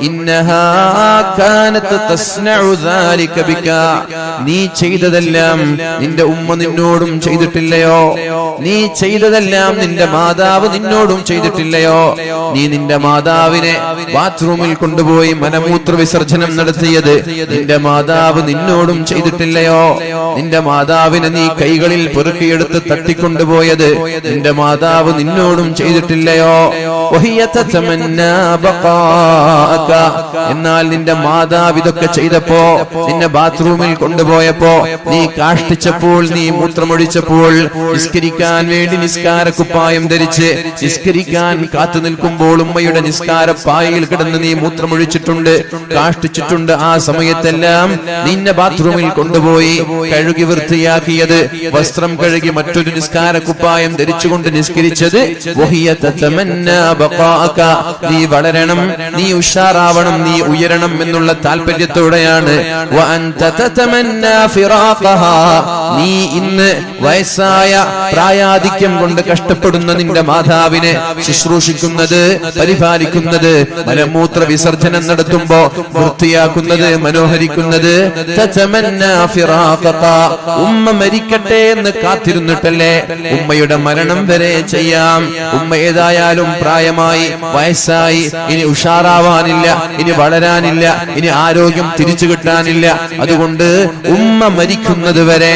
ഇന്നഹാ കാനത് തസ്നഉ ദാലിക ബിക, നീ ചെയ്തതെല്ലാം നിന്റെ ഉമ്മ നിന്നോടും ചെയ്തിട്ടില്ലയോ? നീ ചെയ്തതെല്ലാം നിന്റെ മാതാവ് നിന്നോടും ചെയ്തിട്ടില്ലയോ? നീ നിന്റെ മാതാവിനെ ബാത്റൂമിൽ കൊണ്ടുപോയി മലമൂത്ര വിസർജനം നടത്തിയത് നിന്റെ മാതാവ് നിന്നോടും ചെയ്തിട്ടില്ലയോ? നിന്റെ മാതാവിനെ നീ കൈകളിൽ പൊറുക്കിയെടുത്ത് തട്ടിക്കൊണ്ടുപോയത് നിന്റെ മാതാവ് നിന്നോടും ചെയ്തിട്ടില്ലയോ? എന്നാൽ നിന്റെ മാതാവ് ഇതൊക്കെ ചെയ്തപ്പോ, നിന്നെ ബാത്റൂമിൽ കൊണ്ടുപോയപ്പോ, നീ കാഷ്ടിച്ചപ്പോൾ, നീ മൂത്രമൊഴിച്ചപ്പോൾ, നിസ്കരിക്കാൻ വേണ്ടി നിസ്കാരക്കുപ്പായം ധരിച്ച് നിസ്കരിക്കാൻ കാത്തു നിൽക്കുമ്പോൾ ഉമ്മയുടെ നിസ്കാര പായയിൽ കിടന്ന് നീ മൂത്രമൊഴിച്ചിട്ടുണ്ട്, കാഷ്ടിച്ചിട്ടുണ്ട്. ആ സമയത്തെല്ലാം നിന്നെ ബാത്റൂമിൽ കൊണ്ടുപോയി കഴുകി വൃത്തിയാക്കിയത്, വസ്ത്രം കഴുകി മറ്റൊരു നിസ്കാരക്കുപ്പായം ധരിച്ചുകൊണ്ട് നിസ്കരിച്ചത് നീ വളരണം, നീ ഉഷാറാവണം, നീ ഉയരണം എന്നുള്ള താല്പര്യത്തോടെയാണ്. നീ ഇന്ന് വയസ്സായ പ്രായാധിക്യം കൊണ്ട് കഷ്ടപ്പെടുന്ന നിന്റെ മാതാവിനെ ശുശ്രൂഷിക്കുന്നത്, പരിപാലിക്കുന്നത്, മലമൂത്ര വിസർജനം നടത്തുമ്പോ വൃത്തിയാക്കുന്നത്, മനോഹരിക്കുന്നത്, ഉമ്മ മരിക്കട്ടെ എന്ന് കാത്തിരുന്നിട്ടല്ലേ? ഉമ്മയുടെ മരണം വരെ ചെയ്യാം. ഉമ്മ ഏതായാലും പ്രായമായി, വയസ്സായി, ഇനി ഉഷാറാവാനില്ല, ഇനി വളരാനില്ല, ഇനി ആരോഗ്യം തിരിച്ചു കിട്ടാനില്ല. അതുകൊണ്ട് ഉമ്മ മരിക്കുന്നത് വരെ,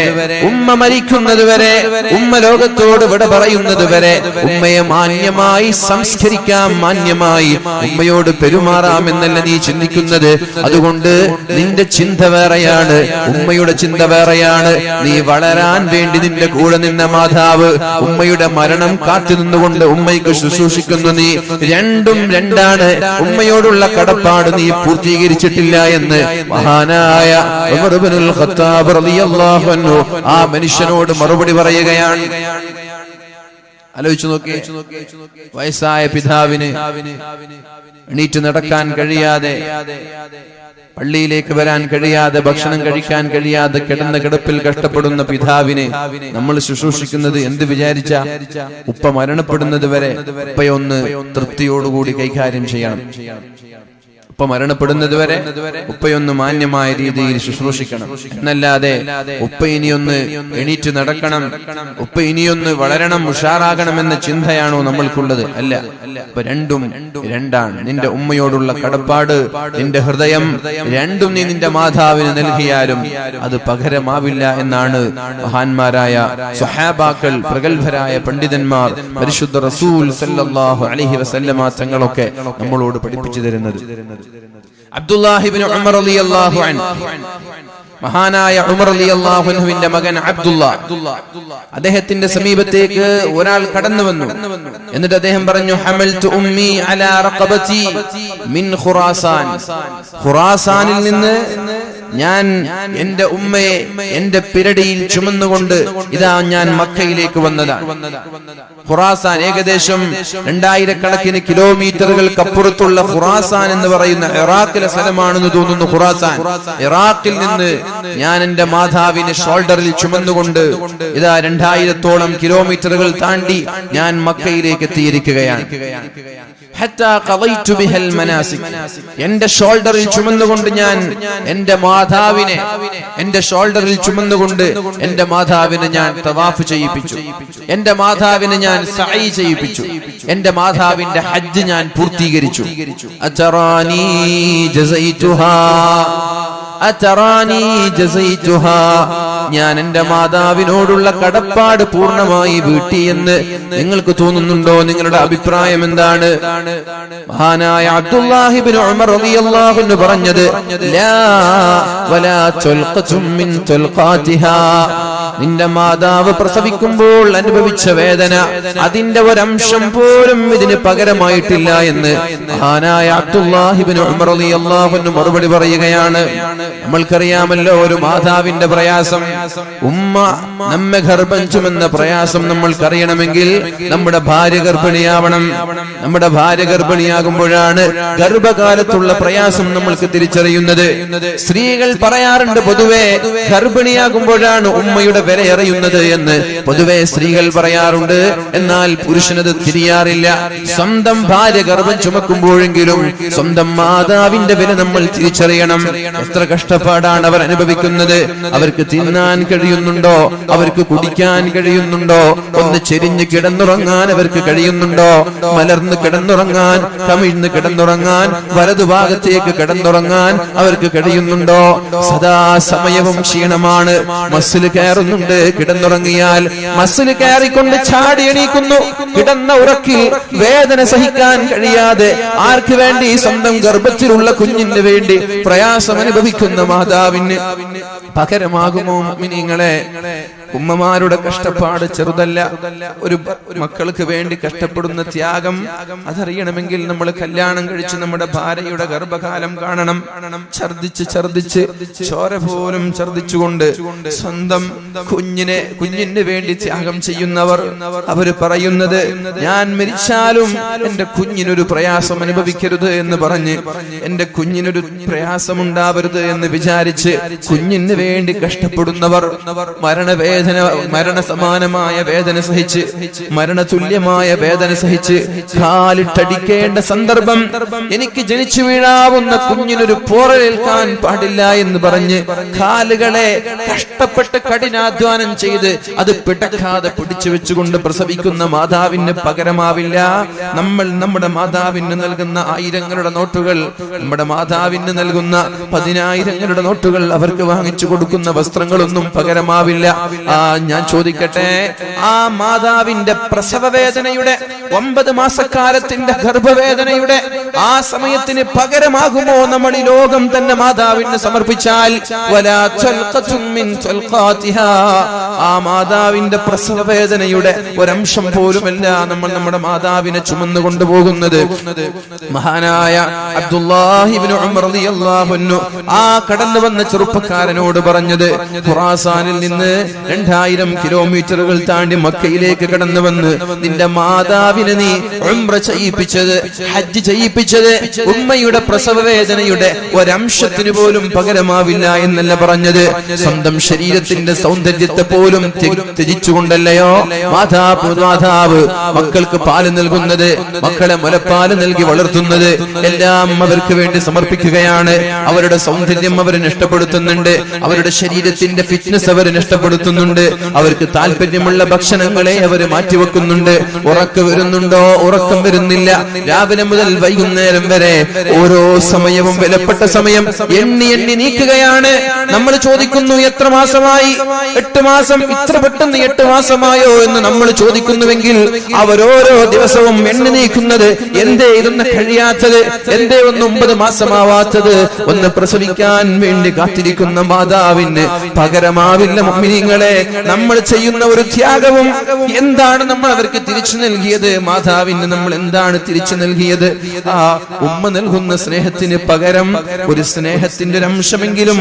ഉമ്മ മരിക്കുന്നത് വരെ, ഉമ്മ ലോകത്തോട് വിട പറയുന്നത് വരെ ഉമ്മയെ മാന്യമായി സംസ്കരിക്കാം, മാന്യമായി ഉമ്മയോട് പെരുമാറാം എന്നല്ല നീ ചിന്തിക്കുന്നത്. അതുകൊണ്ട് നിന്റെ ചിന്ത വേറെയാണ്, ഉമ്മയുടെ ചിന്ത വേറെയാണ്. നീ വളരാൻ വേണ്ടി നിന്റെ കൂടെ നിന്ന മാതാവ് ഉമ്മയുടെ മരണം കാത്തു നിന്നുകൊണ്ട് ഉമ്മയ്ക്ക് ശുശ്രൂഷിക്കുന്നു. നീ രണ്ടും രണ്ടാണ്. ഉമ്മയോടുള്ള കടപ്പാട് നീ പൂർത്തീകരിച്ചിട്ടില്ല എന്ന് മഹാനായ ഉമർ ഇബ്നുൽ ഖത്താബ് റളിയല്ലാഹു അൻഹു ആ മനുഷ്യനോട് മറുപടി പറയുകയാണ്. ആലോചിച്ചു നോക്കി, വയസ്സായ പിതാവിന് എണീറ്റ് നടക്കാൻ കഴിയാതെ, പള്ളിയിലേക്ക് വരാൻ കഴിയാതെ, ഭക്ഷണം കഴിക്കാൻ കഴിയാതെ കിടന്ന കിടപ്പിൽ കഷ്ടപ്പെടുന്ന പിതാവിനെ നമ്മൾ ശുശ്രൂഷിക്കുന്നത് എന്ത് വിചാരിച്ച? ഉപ്പ മരണപ്പെടുന്നത് വരെ ഉപ്പയൊന്ന് തൃപ്തിയോടുകൂടി കൈകാര്യം ചെയ്യണം. ഉപ്പ മരണപ്പെടുന്നത് വരെ ഉപ്പയൊന്ന് മാന്യമായ രീതിയിൽ ശുശ്രൂഷിക്കണം. എന്നല്ലാതെ ഉപ്പ ഇനിയൊന്ന് എണീറ്റ് നടക്കണം, ഉപ്പ ഇനിയൊന്ന് വളരണം, ഉഷാറാകണം എന്ന ചിന്തയാണോ നമ്മൾക്കുള്ളത്? അല്ല. അപ്പൊ രണ്ടും രണ്ടാണ്. നിന്റെ ഉമ്മയോടുള്ള കടപ്പാട്, നിന്റെ ഹൃദയം, രണ്ടും നീ നിന്റെ മാതാവിന് നൽകിയാലും അത് പകരമാവില്ല എന്നാണ് മഹാന്മാരായ സ്വഹാബാക്കൾ, പ്രഗത്ഭരായ പണ്ഡിതന്മാർ, പരിശുദ്ധ റസൂൽ സല്ലല്ലാഹു അലൈഹി വസല്ലമ തങ്ങളൊക്കെ നമ്മളോട് പഠിപ്പിച്ചു തരുന്നത്. അബ്ദുല്ലാഹി ഇബ്നു ഉമർ റളിയല്ലാഹു അൻഹു, മഹാനായ ഉമർ റളിയല്ലാഹു അൻഹുവിന്റെ മകൻ അബ്ദുല്ല, അദ്ദേഹത്തിന്റെ സമീപത്തേക്ക് ഒരാൾ കടന്നു വന്നു. എന്നിട്ട് അദ്ദേഹം പറഞ്ഞു, ഹമൽതു ഉമ്മി അലാ റഖബതി മിൻ ഖുറാസാൻ, ഖുറാസാനിൽ നിന്ന് ഞാൻ എന്റെ ഉമ്മയെ എന്റെ പിരടിയിൽ ചുമന്നുകൊണ്ട് ഇതാ ഞാൻ മക്കയിലേക്ക് വന്നതാണ്. ഖുറാസാൻ ഏകദേശം 2000 കണക്കിന് കിലോമീറ്ററുകൾക്കപ്പുറത്തുള്ള ഖുറാസാൻ എന്ന് പറയുന്ന ഇറാഖിലെ സ്ഥലമാണെന്ന് തോന്നുന്നു. ഖുറാസാൻ, ഇറാഖിൽ നിന്ന് ഞാൻ എന്റെ മാതാവിനെ ഷോൾഡറിൽ ചുമന്നുകൊണ്ട് ഇതാ 2000-ഓളം കിലോമീറ്ററുകൾ താണ്ടി ഞാൻ മക്കയിലേക്ക് എത്തിയിരിക്കുകയാണ്. എന്റെ ഷോൾഡറിൽ ചുമന്നുകൊണ്ട് ഞാൻ എന്റെ മാതാവിനെ, എന്റെ ഷോൾഡറിൽ ചുമന്നുകൊണ്ട് എന്റെ മാതാവിനെ ഞാൻ തവാഫ് ചെയ്യിപ്പിച്ചു, എന്റെ മാതാവിനെ ഞാൻ സഅയ് ചെയ്യിപ്പിച്ചു, എന്റെ മാതാവിന്റെ ഹജ്ജ് ഞാൻ പൂർത്തീകരിച്ചു. അതറാനി ജസൈതുഹാ, അതറാനി ജസൈതുഹാ, ഞാൻ എന്റെ മാതാവിനോടുള്ള കടപ്പാട് പൂർണ്ണമായി വീട്ടി എന്ന് നിങ്ങൾക്ക് തോന്നുന്നുണ്ടോ? നിങ്ങളുടെ അഭിപ്രായം എന്താണ്? മഹാനായ അബ്ദുല്ലാഹി ഇബ്നു ഉമർ റളിയല്ലാഹു അൻഹു പറഞ്ഞത്, ലാ വലാ തുൽഖതും മിൻ തുൽഖാതിഹാ, നിന്റെ മാതാവ് പ്രസവിക്കുമ്പോൾ അനുഭവിച്ച വേദന, അതിന്റെ ഒരംശം പോലും ഇതിന് പകരമായിട്ടില്ല എന്ന് മഹാനായ അബ്ദുല്ലാഹി ഇബ്നു ഉമർ റളിയല്ലാഹു അൻഹു മറുപടി പറയുകയാണ്. നമ്മൾക്കറിയാമല്ലോ ഒരു മാതാവിന്റെ പ്രയാസം. ഉമ്മ നമ്മെ ഗർഭം ചുമന്ന പ്രയാസം നമ്മൾക്കറിയണമെങ്കിൽ നമ്മുടെ ഭാര്യ ഗർഭിണിയാവണം. നമ്മുടെ ഭാര്യ ഗർഭിണിയാകുമ്പോഴാണ് ഗർഭകാലത്തുള്ള പ്രയാസം നമ്മൾക്ക് തിരിച്ചറിയുന്നത്. സ്ത്രീകൾ പറയാറുണ്ട് പൊതുവെ ഗർഭിണിയാകുമ്പോഴാണ് ഉമ്മയുടെ വില അറിയുന്നത് എന്ന് പൊതുവെ സ്ത്രീകൾ പറയാറുണ്ട്. എന്നാൽ പുരുഷനത് തിരിയാറില്ല. സ്വന്തം ഭാര്യ ഗർഭം ചുമക്കുമ്പോഴെങ്കിലും സ്വന്തം മാതാവിന്റെ വില നമ്മൾ തിരിച്ചറിയണം. എത്ര കഷ്ടപ്പാടാണ് അവർ അനുഭവിക്കുന്നത്. അവർക്ക് തിന്നാൻ കഴിയുന്നുണ്ടോ? അവർക്ക് കുടിക്കാൻ കഴിയുന്നുണ്ടോ? ഒന്ന് ചെരിഞ്ഞ് കിടന്നുറങ്ങാൻ അവർക്ക് കഴിയുന്നുണ്ടോ? മലർന്ന് കിടന്നുറങ്ങാൻ, കമിഴ്ന്ന് കിടന്നുറങ്ങാൻ, വലതുഭാഗത്തേക്ക് കിടന്നുറങ്ങാൻ അവർക്ക് കഴിയുന്നുണ്ടോ? സദാസമയവും ക്ഷീണമാണ്. മസിൽ കയറുന്നുണ്ട്. കിടന്നുറങ്ങിയാൽ മസിൽ കയറിക്കൊണ്ട് ചാടി എണീക്കുന്നു. കിടന്ന ഉറക്കിൽ വേദന സഹിക്കാൻ കഴിയാതെ ആർക്ക് വേണ്ടി? സ്വന്തം ഗർഭത്തിലുള്ള കുഞ്ഞിന് വേണ്ടി പ്രയാസം അനുഭവിക്കുന്ന മാതാവിന് പകരമാകുമോ മുഅ്മിനീങ്ങളെ? ഉമ്മമാരുടെ കഷ്ടപ്പാട് ചെറുതല്ല. ഒരു മക്കൾക്ക് വേണ്ടി കഷ്ടപ്പെടുന്ന ത്യാഗം അതറിയണമെങ്കിൽ നമ്മൾ കല്യാണം കഴിച്ച് നമ്മുടെ ഭാര്യയുടെ ഗർഭകാലം കാണണം. ഛർദിച്ച് ചോര പോലും ഛർദിച്ചുകൊണ്ട് സ്വന്തം കുഞ്ഞിന് വേണ്ടി ത്യാഗം ചെയ്യുന്നവർ അവര് പറയുന്നത്, ഞാൻ മരിച്ചാലും എന്റെ കുഞ്ഞിനൊരു പ്രയാസം അനുഭവിക്കരുത് എന്ന് പറഞ്ഞ്, എന്റെ കുഞ്ഞിനൊരു പ്രയാസമുണ്ടാവരുത് എന്ന് വിചാരിച്ച് കുഞ്ഞിന് വേണ്ടി കഷ്ടപ്പെടുന്നവർ മരണസമാനമായ വേദന സഹിച്ച്, മരണതുല്യമായ വേദന സഹിച്ച് കാലിട്ടടിക്കേണ്ട സന്ദർഭം, എനിക്ക് ജനിച്ചു വീഴാവുന്ന കുഞ്ഞിനൊരു പോറലേൽക്കാൻ പാടില്ല എന്ന് പറഞ്ഞ് കാലുകളെ കഷ്ടപ്പെട്ട് കഠിനാധ്വാനം ചെയ്ത് അത് പിടക്കാതെ പിടിച്ചു വെച്ചുകൊണ്ട് പ്രസവിക്കുന്ന മാതാവിന് പകരമാവില്ല. നമ്മൾ നമ്മുടെ മാതാവിന് നൽകുന്ന ആയിരങ്ങളുടെ നോട്ടുകൾ, നമ്മുടെ മാതാവിന് നൽകുന്ന 10,000ങ്ങളുടെ നോട്ടുകൾ, അവർക്ക് വാങ്ങിച്ചു കൊടുക്കുന്ന വസ്ത്രങ്ങളൊന്നും പകരമാവില്ല. ഞാൻ ചോദിക്കട്ടെ, ആ മാതാവിന്റെ പ്രസവ വേദനയുടെ 9 മാസക്കാലത്തിന്റെ ഗർഭവേദനയുടെ ആ സമയത്തിന് പകരമാകുമോ നമ്മൾ ഈ ലോകം തന്നെ മാതാവിന് സമർപ്പിച്ചാൽ? ആ മാതാവിന്റെ പ്രസവ വേദനയുടെ ഒരംശം പോലുമല്ല നമ്മൾ നമ്മുടെ മാതാവിനെ ചുമന്നു കൊണ്ടുപോകുന്നത്. മഹാനായ അബ്ദുല്ലാഹി ഇബ്നു ഉമർ റളിയല്ലാഹു അൻഹു ആ കടന്നു വന്ന ചെറുപ്പക്കാരനോട് പറഞ്ഞത്, ഖുറാസാനിൽ നിന്ന് 2000 കിലോമീറ്ററുകൾ താണ്ടി മക്കയിലേക്ക് കടന്നു വന്ന് നിന്റെ മാതാവിനെ നീ ഉംറ ചെയ്യിപ്പിച്ചത്, ഹജ്ജ് ചെയ്യിപ്പിച്ചത് ഉമ്മയുടെ പ്രസവ വേദനയുടെ ഒരംശത്തിന് പോലും പകരമാവില്ല എന്നല്ല പറഞ്ഞത്. സ്വന്തം ശരീരത്തിന്റെ സൗന്ദര്യത്തെ പോലും ത്യജിച്ചുകൊണ്ടല്ലയോ മാതാവ് മക്കൾക്ക് പാല് നൽകുന്നത്, മക്കളെ മുലപ്പാല് നൽകി വളർത്തുന്നത്, എല്ലാം അവർക്ക് വേണ്ടി സമർപ്പിക്കുകയാണ്. അവരുടെ സൗന്ദര്യം അവർ നഷ്ടപ്പെടുത്തുന്നുണ്ട്, അവരുടെ ശരീരത്തിന്റെ ഫിറ്റ്നസ് അവർ നഷ്ടപ്പെടുത്തുന്നുണ്ട്, അവർക്ക് താല്പര്യമുള്ള ഭക്ഷണങ്ങളെ അവർ മാറ്റിവെക്കുന്നുണ്ട്. ഉറക്കം വരുന്നുണ്ടോ? ഉറക്കം വരുന്നില്ല. രാവിലെ മുതൽ വൈകുന്നേരം വരെ ഓരോ സമയവും വിലപ്പെട്ട സമയം എണ്ണി നീക്കുകയാണ്. നമ്മൾ ചോദിക്കുന്നു, എത്ര മാസമായി? 8 മാസം. ഇത്ര പെട്ടെന്ന് 8 മാസമായോ എന്ന് നമ്മൾ ചോദിക്കുന്നുവെങ്കിൽ അവരോരോ ദിവസവും എണ്ണി നീക്കുന്നത് എന്തേ ഇതൊന്ന് കഴിയാത്തത്? എന്തേ ഒന്ന് 9 മാസമാവാത്തത്? ഒന്ന് പ്രസവിക്കാൻ വേണ്ടി കാത്തിരിക്കുന്ന മാതാവിന് പകരമാവില്ല മുഅ്മിനീങ്ങളെ. നമ്മൾ ചെയ്യുന്ന ഒരു ത്യാഗവും എന്താണ് നമ്മൾ അവർക്ക് തിരിച്ചു നൽകിയത്? മാതാവിന് നമ്മൾ എന്താണ് തിരിച്ചു നൽകിയത്? ആ ഉമ്മ നൽകുന്ന സ്നേഹത്തിന് പകരം ഒരു സ്നേഹത്തിന്റെ ഒരു അംശമെങ്കിലും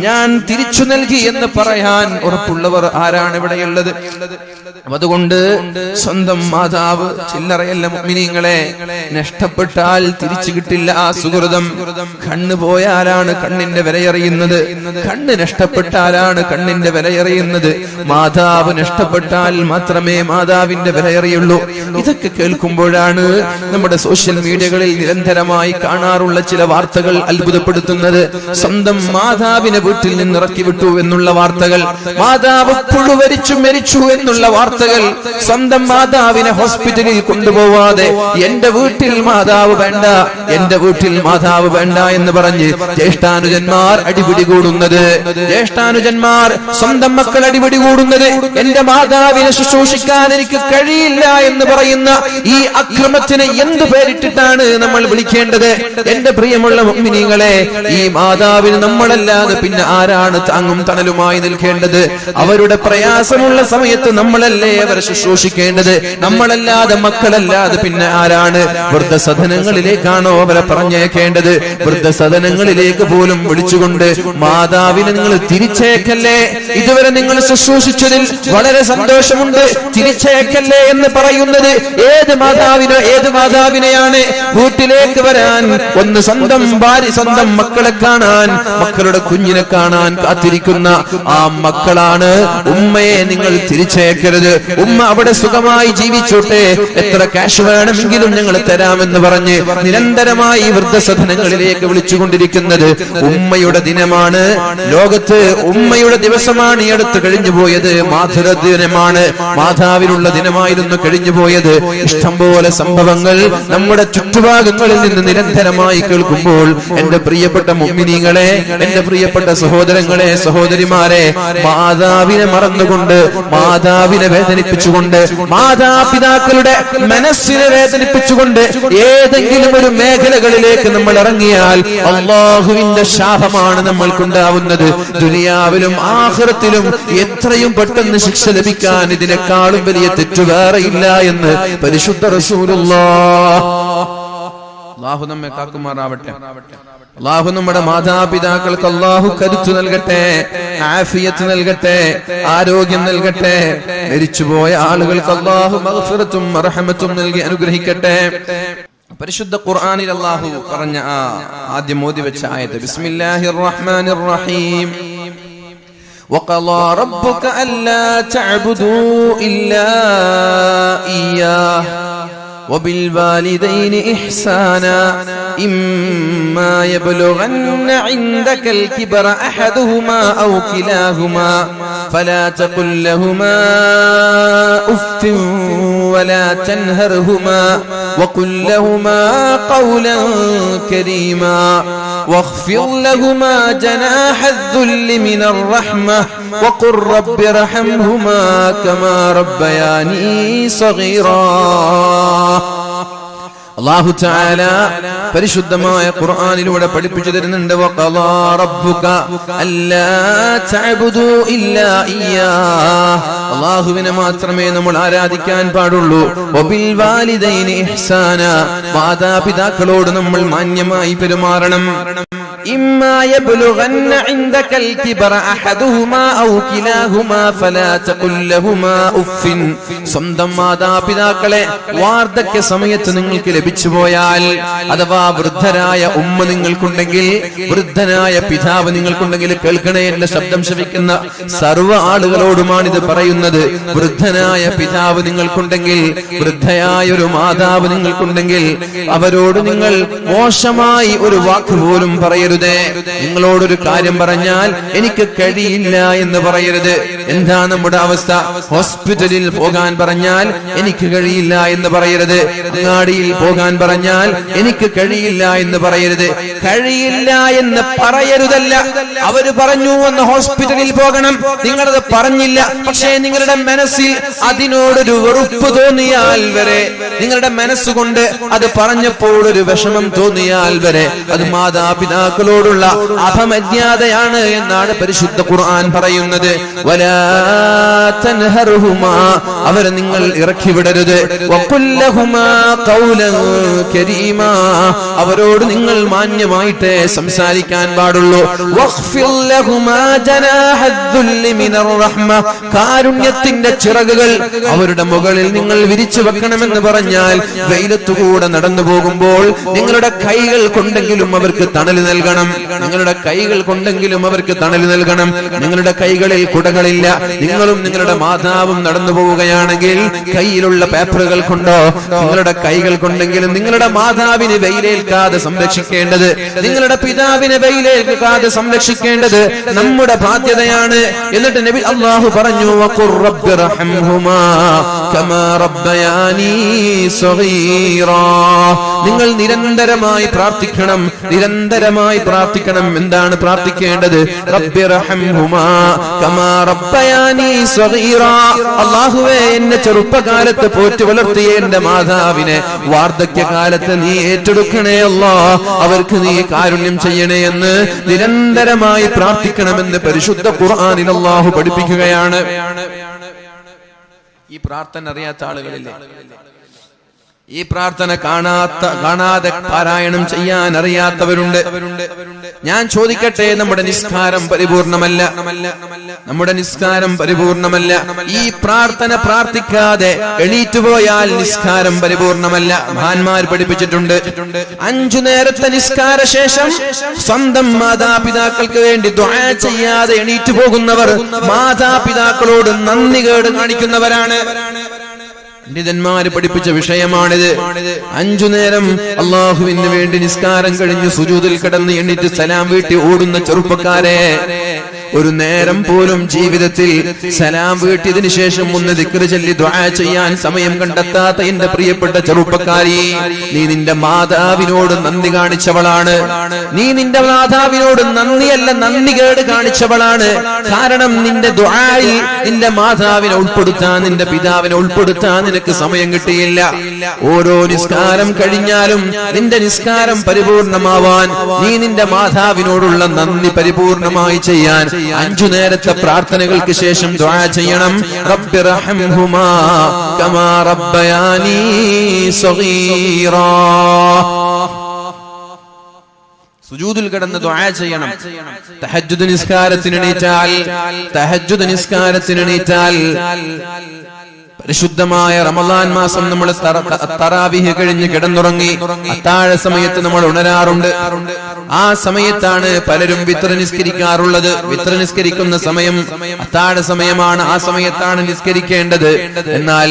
ഞാൻ തിരിച്ചു നൽകി എന്ന് പറയാൻ ഉറപ്പുള്ളവർ ആരാണ് ഇവിടെയുള്ളത്? അതുകൊണ്ട് സ്വന്തം മാതാവ് ചില്ലറയല്ല മുഅ്മിനീങ്ങളെ. നഷ്ടപ്പെട്ടാൽ തിരിച്ചു കിട്ടില്ല ആ സുഹൃതം. കണ്ണ് പോയാലാണ് കണ്ണിന്റെ വിലയറിയുന്നത്, കണ്ണ് നഷ്ടപ്പെട്ടാലാണ് കണ്ണിന്റെ വിലയറിയുന്നത്. മാതാവ് നഷ്ടപ്പെട്ടാൽ മാത്രമേ മാതാവിന്റെ വിലയറിയുള്ളൂ. ഇതൊക്കെ കേൾക്കുമ്പോഴാണ് നമ്മുടെ സോഷ്യൽ മീഡിയകളിൽ നിരന്തരമായി കാണാറുള്ള ചില വാർത്തകൾ അത്ഭുതപ്പെടുത്തുന്നത്. സ്വന്തം മാതാവിനെ വീട്ടിൽ നിന്ന് ഇറക്കി വിട്ടു എന്നുള്ള വാർത്തകൾ, മാതാവ് പുഴുവരിച്ചു മരിച്ചു എന്നുള്ള വാർത്തകൾ, സ്വന്തം മാതാവിനെ ഹോസ്പിറ്റലിൽ കൊണ്ടുപോവാതെ എന്റെ വീട്ടിൽ മാതാവ് വേണ്ട, എന്റെ വീട്ടിൽ മാതാവ് വേണ്ട എന്ന് പറഞ്ഞ് ജ്യേഷ്ഠാനുജന്മാർ അടിപിടി കൂടുന്നത്, ജ്യേഷ്ഠാനുജന്മാർ സ്വന്തം മക്കൾ അടിപിടി കൂടുന്നത്, എന്റെ മാതാവിനെ ശുശ്രൂഷിക്കാൻ എനിക്ക് കഴിയില്ല എന്ന് പറയുന്ന ഈ അക്രമത്തിന് എന്ത് പേരിട്ടിട്ടാണ് നമ്മൾ വിളിക്കേണ്ടത്? എന്റെ പ്രിയമുള്ള മുഅ്മിനീങ്ങളെ, ഈ മാതാവിന് നമ്മളല്ലാതെ പിന്നെ ആരാണ് താങ്ങും തണലുമായി നിൽക്കേണ്ടത്? അവരുടെ പ്രയാസമുള്ള സമയത്ത് നമ്മളല്ല നമ്മളല്ലേ അവരെ ശുശ്രൂഷിക്കേണ്ടത്? നമ്മളല്ലാതെ മക്കളല്ലാതെ പിന്നെ ആരാണ്? വൃദ്ധസദനങ്ങളിലേക്കാണോ അവരെ പറഞ്ഞേക്കേണ്ടത്? വൃദ്ധസദനങ്ങളിലേക്ക് പോലും വിളിച്ചുകൊണ്ട് മാതാവിനെ നിങ്ങൾ തിരിച്ചേക്കല്ലേ, ഇതുവരെ നിങ്ങൾ ശുശ്രൂഷിച്ചതിൽ വളരെ സന്തോഷമുണ്ട്, തിരിച്ചേക്കല്ലേ എന്ന് പറയുന്നത് ഏത് മാതാവിനെയാണ്? വീട്ടിലേക്ക് വരാൻ ഒന്ന് സ്വന്തം ഭാര്യ, സ്വന്തം മക്കളെ കാണാൻ, മക്കളുടെ കുഞ്ഞിനെ കാണാൻ കാത്തിരിക്കുന്ന ആ മക്കളാണ്. ഉമ്മയെ നിങ്ങൾ തിരിച്ചേക്കരുത്. ഉമ്മ അവിടെ സുഖമായി ജീവിച്ചോട്ടെ, എത്ര ക്യാഷ് വേണമെങ്കിലും ഞങ്ങൾ തരാമെന്ന് പറഞ്ഞ് നിരന്തരമായി വൃദ്ധസദനങ്ങളിലേക്ക് വിളിച്ചുകൊണ്ടിരിക്കുന്നത് ഉമ്മയുടെ ദിനമാണ്. ലോകത്ത് ഉമ്മയുടെ ദിവസമാണ് ഈ അടുത്ത് കഴിഞ്ഞുപോയത്. മാതൃ ദിനമാണ്, മാതാവിനുള്ള ദിനമായിരുന്നു കഴിഞ്ഞുപോയത്. ഇഷ്ടംപോലെ സംഭവങ്ങൾ നമ്മുടെ ചുറ്റുഭാഗങ്ങളിൽ നിന്ന് നിരന്തരമായി കേൾക്കുമ്പോൾ എന്റെ പ്രിയപ്പെട്ട മുഅ്മിനീങ്ങളെ, എന്റെ പ്രിയപ്പെട്ട സഹോദരങ്ങളെ, സഹോദരിമാരെ, മാതാവിനെ മറന്നുകൊണ്ട്, മാതാവിനെ വേദനിപ്പിച്ചുകൊണ്ട്, മാതാപിതാക്കളുടെ മനസ്സിനെ വേദനിപ്പിച്ചുകൊണ്ട് ഏതെങ്കിലും ഒരു മേഖലകളിലേക്ക് നമ്മൾ ഇറങ്ങിയാൽ അല്ലാഹുവിന്റെ ശാപമാണ് നമ്മൾക്കുണ്ടാവുന്നത്. ദുനിയാവിലും ആഖിറത്തിലും എത്രയും പെട്ടെന്ന് ശിക്ഷ ലഭിക്കാൻ ഇതിനേക്കാളും വലിയ തെറ്റ് വേറെയില്ല എന്ന് പരിശുദ്ധ റസൂലുള്ളാഹ്. അല്ലാഹു നമ്മെ കാക്കുമാറാവട്ടെ. അല്ലാഹു നമ്മുടെ മാതാപിതാക്കൾക്ക് അല്ലാഹു കരുത്ത് നൽകട്ടെ, ആഫിയത്ത് നൽകട്ടെ, ആരോഗ്യം നൽകട്ടെ. മരിച്ചുപോയ ആളുകൾക്ക് അല്ലാഹു മഗ്ഫിറത്തും റഹ്മത്തും നൽകി അനുഗ്രഹിക്കട്ടെ. പരിശുദ്ധ ഖുർആനിൽ അല്ലാഹു പറഞ്ഞ ആദ്യം ഓതി വെച്ച ആയത്ത് ബിസ്മില്ലാഹിർ റഹ്മാനിർ റഹീം. وقضى ربك ألا تعبدوا إلا إياه وبالوالدين إحسانا إما يبلغن عندك الكبر أحدهما أو كلاهما فلا تقل لهما أف ولا تنهرهما وقل لهما قولا كريما واخفض لهما جناح الذل من الرحمة وقل رب ارحمهما كما ربياني صغيرا. അല്ലാഹു തആല പരിശുദ്ധമായ ഖുർആനിലൂടെ പഠിപ്പിച്ചു തരുന്നുണ്ട്. വഖളാ റബ്ബുക അല്ലാ തഅബുദു ഇല്ലാ ഇയ്യാഹ്, അല്ലാഹുവിനെ മാത്രമേ നമ്മൾ ആരാധിക്കാൻ പാടുള്ളൂ. വബിൽ വാലിദൈനി ഇഹ്സാന, മാതാപിതാക്കളോട് നമ്മൾ മാന്യമായി പെരുമാറണം. إما يبلغن عندك الكبر أحدهما أو كلاهما فلا تقل لهما أف. സ്വന്തം മാതാപിതാക്കളെ വാർദ്ധക്യ സമയത്ത് നിങ്ങൾക്ക് ലഭിച്ചു പോയാൽ, അഥവാ വൃദ്ധരായ ഉമ്മ നിങ്ങൾക്കുണ്ടെങ്കിൽ, വൃദ്ധനായ പിതാവ് നിങ്ങൾക്കുണ്ടെങ്കിൽ, കേൾക്കണേ, എന്റെ ശബ്ദം ശ്രവിക്കുന്ന സർവ്വ ആളുകളോടുമാണ് ഇത് പറയുന്നത്. വൃദ്ധനായ പിതാവ് നിങ്ങൾക്കുണ്ടെങ്കിൽ, വൃദ്ധയായ ഒരു മാതാവ് നിങ്ങൾക്കുണ്ടെങ്കിൽ, അവരോട് നിങ്ങൾ മോശമായി ഒരു വാക്ക് പോലും പറയരുത്. നിങ്ങളോടൊരു കാര്യം പറഞ്ഞാൽ എനിക്ക് കഴിയില്ല എന്ന് പറയരുത്. എന്താ നമ്മുടെ അവസ്ഥ? ഹോസ്പിറ്റലിൽ പോകാൻ പറഞ്ഞാൽ എനിക്ക് കഴിയില്ല എന്ന് പറയരുത്. അങ്ങാടിയിൽ പോകാൻ പറഞ്ഞാൽ എനിക്ക് കഴിയില്ല എന്ന് പറയരുത്. കഴിയില്ല എന്ന് പറയരുതല്ല, അവര് പറഞ്ഞു എന്ന് ഹോസ്പിറ്റലിൽ പോകണം, നിങ്ങളത് പറഞ്ഞില്ല. പക്ഷേ നിങ്ങളുടെ മനസ്സിൽ അതിനോടൊരു വെറുപ്പ് തോന്നിയാൽ വരെ, നിങ്ങളുടെ മനസ്സുകൊണ്ട് അത് പറഞ്ഞപ്പോൾ ഒരു വിഷമം തോന്നിയാൽ വരെ അത് മാതാപിതാക്കളോടുള്ള അപമര്യാദയാണ് എന്നാണ് പരിശുദ്ധ ഖുർആൻ പറയുന്നത്. വലാ തൻഹറുഹുമാ, അവരെ നിങ്ങൾ ഇറക്കി വിടരുത്. വഖുൽ ലഹുമാ ഖൗലൻ കരീമാ, അവരോട് നിങ്ങൾ മാന്യമായിട്ട് സംസാരിക്കാൻ പാടുള്ളൂ. വഖ്ഫിർ ലഹുമാ ജനാഹദ്ദുല്ലി മിനർ റഹ്മ, കാരുണ്യത്തിന്റെ ചിറകുകൾ അവരുടെ മുകളിൽ നിങ്ങൾ വിരിച്ചു വെക്കണമെന്ന് പറഞ്ഞാൽ, വെയിലത്തുകൂടെ നടന്നു പോകുമ്പോൾ നിങ്ങളുടെ കൈകൾ കൊണ്ടെങ്കിലും അവർക്ക് തണൽ നൽകണം. നിങ്ങളുടെ കൈകൾ കൊണ്ടെങ്കിലും അവർക്ക് തണൽ നൽകണം. നിങ്ങളുടെ കൈകളിൽ കുടകളില്ല, നിങ്ങളും നിങ്ങളുടെ മാതാവും നടന്നു പോവുകയാണെങ്കിൽ കയ്യിലുള്ള പേപ്പറുകൾ കൊണ്ടോ നിങ്ങളുടെ കൈകൾ കൊണ്ടെങ്കിലും നിങ്ങളുടെ മാതാവിന് വെയിലേൽക്കാതെ സംരക്ഷിക്കേണ്ടത്, നിങ്ങളുടെ പിതാവിനെ വെയിലേൽക്കാതെ സംരക്ഷിക്കേണ്ടത് നമ്മുടെ ബാധ്യതയാണ്. എന്നിട്ട് നബി അല്ലാഹു പറഞ്ഞു, വഖുർ റബ്ബി റഹ്ംഹുമാ കമാ റബ്ബയാനി സഗീറാ, നിങ്ങൾ നിരന്തരമായി പ്രാർത്ഥിക്കണം, നിരന്തരമായി പ്രാർത്ഥിക്കണം. എന്താണ് പ്രാർത്ഥിക്കേണ്ടത്? റബ്ബി റഹ്ംഹുമാ കമാ റബ്ബയാനി സഗീറാ, അല്ലാഹുവേ എന്നെ ചെറുപ്പകാലത്ത് പോറ്റി വളർത്തിയ എന്റെ മാതാവിനെ വാർദ്ധക്യകാലത്ത് നീ ഏറ്റെടുക്കണേ അല്ലാഹ്, അവർക്ക് നീ കാരുണ്യം ചെയ്യണേ എന്ന് നിരന്തരമായി പ്രാർത്ഥിക്കണമെന്ന് പരിശുദ്ധ ഖുർആനിൽ അല്ലാഹു പഠിപ്പിക്കുകയാണ്. ഈ പ്രാർത്ഥന അറിയാത്ത ആളുകളില്ലേ? ഈ പ്രാർത്ഥന കാണാതെ പാരായണം ചെയ്യാൻ അറിയാത്തവരുണ്ട്. ഞാൻ ചോദിക്കട്ടെ, നമ്മുടെ നിസ്കാരം പരിപൂർണമല്ല. നമ്മുടെ നിസ്കാരം പരിപൂർണമല്ല. ഈ പ്രാർത്ഥന പ്രാർത്ഥിക്കാതെ എണീറ്റുപോയാൽ നിസ്കാരം പരിപൂർണമല്ല. മഹാന്മാർ പഠിപ്പിച്ചിട്ടുണ്ട്, 5 നേരത്തെ നിസ്കാര ശേഷം സ്വന്തം മാതാപിതാക്കൾക്ക് വേണ്ടി ദുആ ചെയ്യാതെ എണീറ്റു പോകുന്നവർ മാതാപിതാക്കളോട് നന്ദികേട് കാണിക്കുന്നവരാണ്. പണ്ഡിതന്മാര് പഠിപ്പിച്ച വിഷയമാണിത്. 5 നേരം അള്ളാഹുവിന് വേണ്ടി നിസ്കാരം കഴിഞ്ഞ് സുജൂദിൽ കിടന്ന് എണ്ണീറ്റ് സലാം വീട്ടി ഓടുന്ന ചെറുപ്പക്കാരെ, ഒരു നേരം പോലും ജീവിതത്തിൽ സലാം വീട്ടിയതിനു ശേഷം ഒന്ന് ദിക്ർ ചൊല്ലി ദുആ ചെയ്യാൻ സമയം കണ്ടെത്താത്ത എന്റെ പ്രിയപ്പെട്ട ചെറുപ്പക്കാരി, നീ നിന്റെ മാതാവിനോട് നന്ദി കാണിച്ചവളാണ്. നീ നിന്റെ മാതാവിനോട് നന്ദിയല്ല, നന്ദികേട് കാണിച്ചവളാണ്. കാരണം നിന്റെ ദുആയിൽ നിന്റെ മാതാവിനെ ഉൾപ്പെടുത്താൻ, നിന്റെ പിതാവിനെ ഉൾപ്പെടുത്താൻ നിനക്ക് സമയം കിട്ടിയില്ല. ഓരോ നിസ്കാരം കഴിഞ്ഞാലും നിന്റെ നിസ്കാരം പരിപൂർണമാവാൻ, നീ നിന്റെ മാതാവിനോടുള്ള നന്ദി പരിപൂർണമായി ചെയ്യാൻ 5 നേരത്തെ പ്രാർത്ഥനകൾക്ക് ശേഷം ദുആ ചെയ്യണം. റബ്ബി റഹ്ംഹുമാ കമാ റബ്ബയാനി സഗീറാ. സുജൂദിൽ കിടന്ന് ദുആ ചെയ്യണം. തഹജ്ജുദ് നിസ്കാരത്തിനെണീറ്റാൽ പരിശുദ്ധമായ റമളാൻ മാസം നമ്മൾ തറാവീഹ് കഴിഞ്ഞ് കിടന്നുറങ്ങി അത്താഴ സമയത്ത് നമ്മൾ ഉണരാറുണ്ട്. ആ സമയത്താണ് പലരും വിത്ർ നിസ്കരിക്കാറുള്ളത്. വിത്ർ നിസ്കരിക്കുന്ന സമയം അത്താഴ സമയമാണ്. ആ സമയത്താണ് നിസ്കരിക്കേണ്ടത്. എന്നാൽ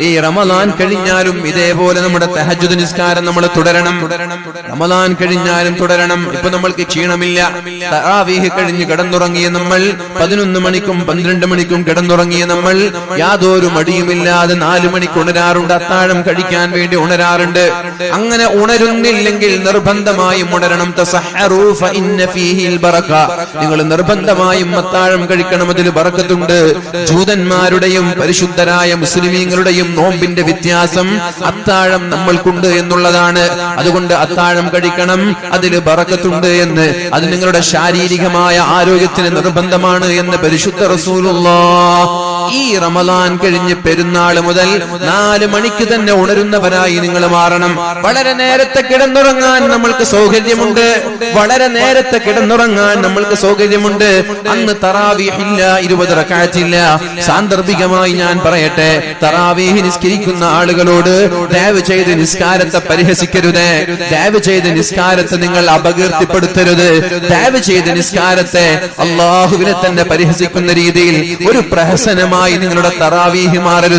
ഈ റമളാൻ കഴിഞ്ഞാലും ഇതേപോലെ നമ്മുടെ തഹജ്ജുദ് നിസ്കാരം നമ്മൾ തുടരണം. റമളാൻ കഴിഞ്ഞാലും തുടരണം. ഇപ്പൊ നമ്മൾക്ക് ക്ഷീണമില്ല. തറാവീഹ് കഴിഞ്ഞ് കിടന്നുറങ്ങിയ നമ്മൾ 11 മണിക്കും 12 മണിക്കും കിടന്നുറങ്ങിയ നമ്മൾ യാതൊരു മടിയുമില്ലാതെ 4 മണിക്ക് ഉണരാറുണ്ട്. അത്താഴം കഴിക്കാൻ വേണ്ടി ഉണരാറുണ്ട്. അങ്ങനെ ഉണരുന്നില്ലെങ്കിൽ നിർബന്ധമായും ഉണരണം. തസഹറൂ ഫഇന്ന ഫീഹിൽ ബറക. നിങ്ങൾ നിർബന്ധമായും അത്താഴം കഴിക്കണം, അതിൽ ബറക്കത്തുണ്ട്. ജൂതന്മാരുടെയും പരിശുദ്ധരായ മുസ്ലിമീങ്ങളുടെയും നോമ്പിന്റെ വ്യത്യാസം അത്താഴം നമ്മൾക്കുണ്ട് എന്നുള്ളതാണ്. അതുകൊണ്ട് അത്താഴം കഴിക്കണം, അതിൽ ബറക്കത്തുണ്ട് എന്ന്. അത് നിങ്ങളുടെ ശാരീരികമായ ആരോഗ്യത്തിന് നിർബന്ധമാണ് എന്ന് പരിശുദ്ധ റസൂലുള്ളാഹ്. ഈ റമളാൻ കഴിഞ്ഞ് പെരുന്നാൾ മുതൽ 4 മണിക്ക് തന്നെ ഉണരുന്നവരായി നിങ്ങൾ മാറണം. വളരെ നേരത്തെ കിടന്നുറങ്ങാൻ നമ്മൾക്ക് സൗകര്യമുണ്ട്. അന്ന് തറാവീഹ് ഇല്ല, 20 റക്അത്ത് ഇല്ല. സാന്ദർഭികമായി ഞാൻ പറയട്ടെ, തറാവീഹ് നിസ്കരിക്കുന്ന ആളുകളോട് ദയവ് ചെയ്ത് നിസ്കാരത്തെ പരിഹസിക്കരുത്. ദയവ് ചെയ്ത് നിസ്കാരത്തെ നിങ്ങൾ അപകീർത്തിപ്പെടുത്തരുത്. ദയവ് ചെയ്ത് നിസ്കാരത്തെ അള്ളാഹുവിനെ തന്നെ പരിഹസിക്കുന്ന രീതിയിൽ ഒരു പ്രഹസനമായി നിങ്ങളുടെ തറാവീഹ് മാറരുത്.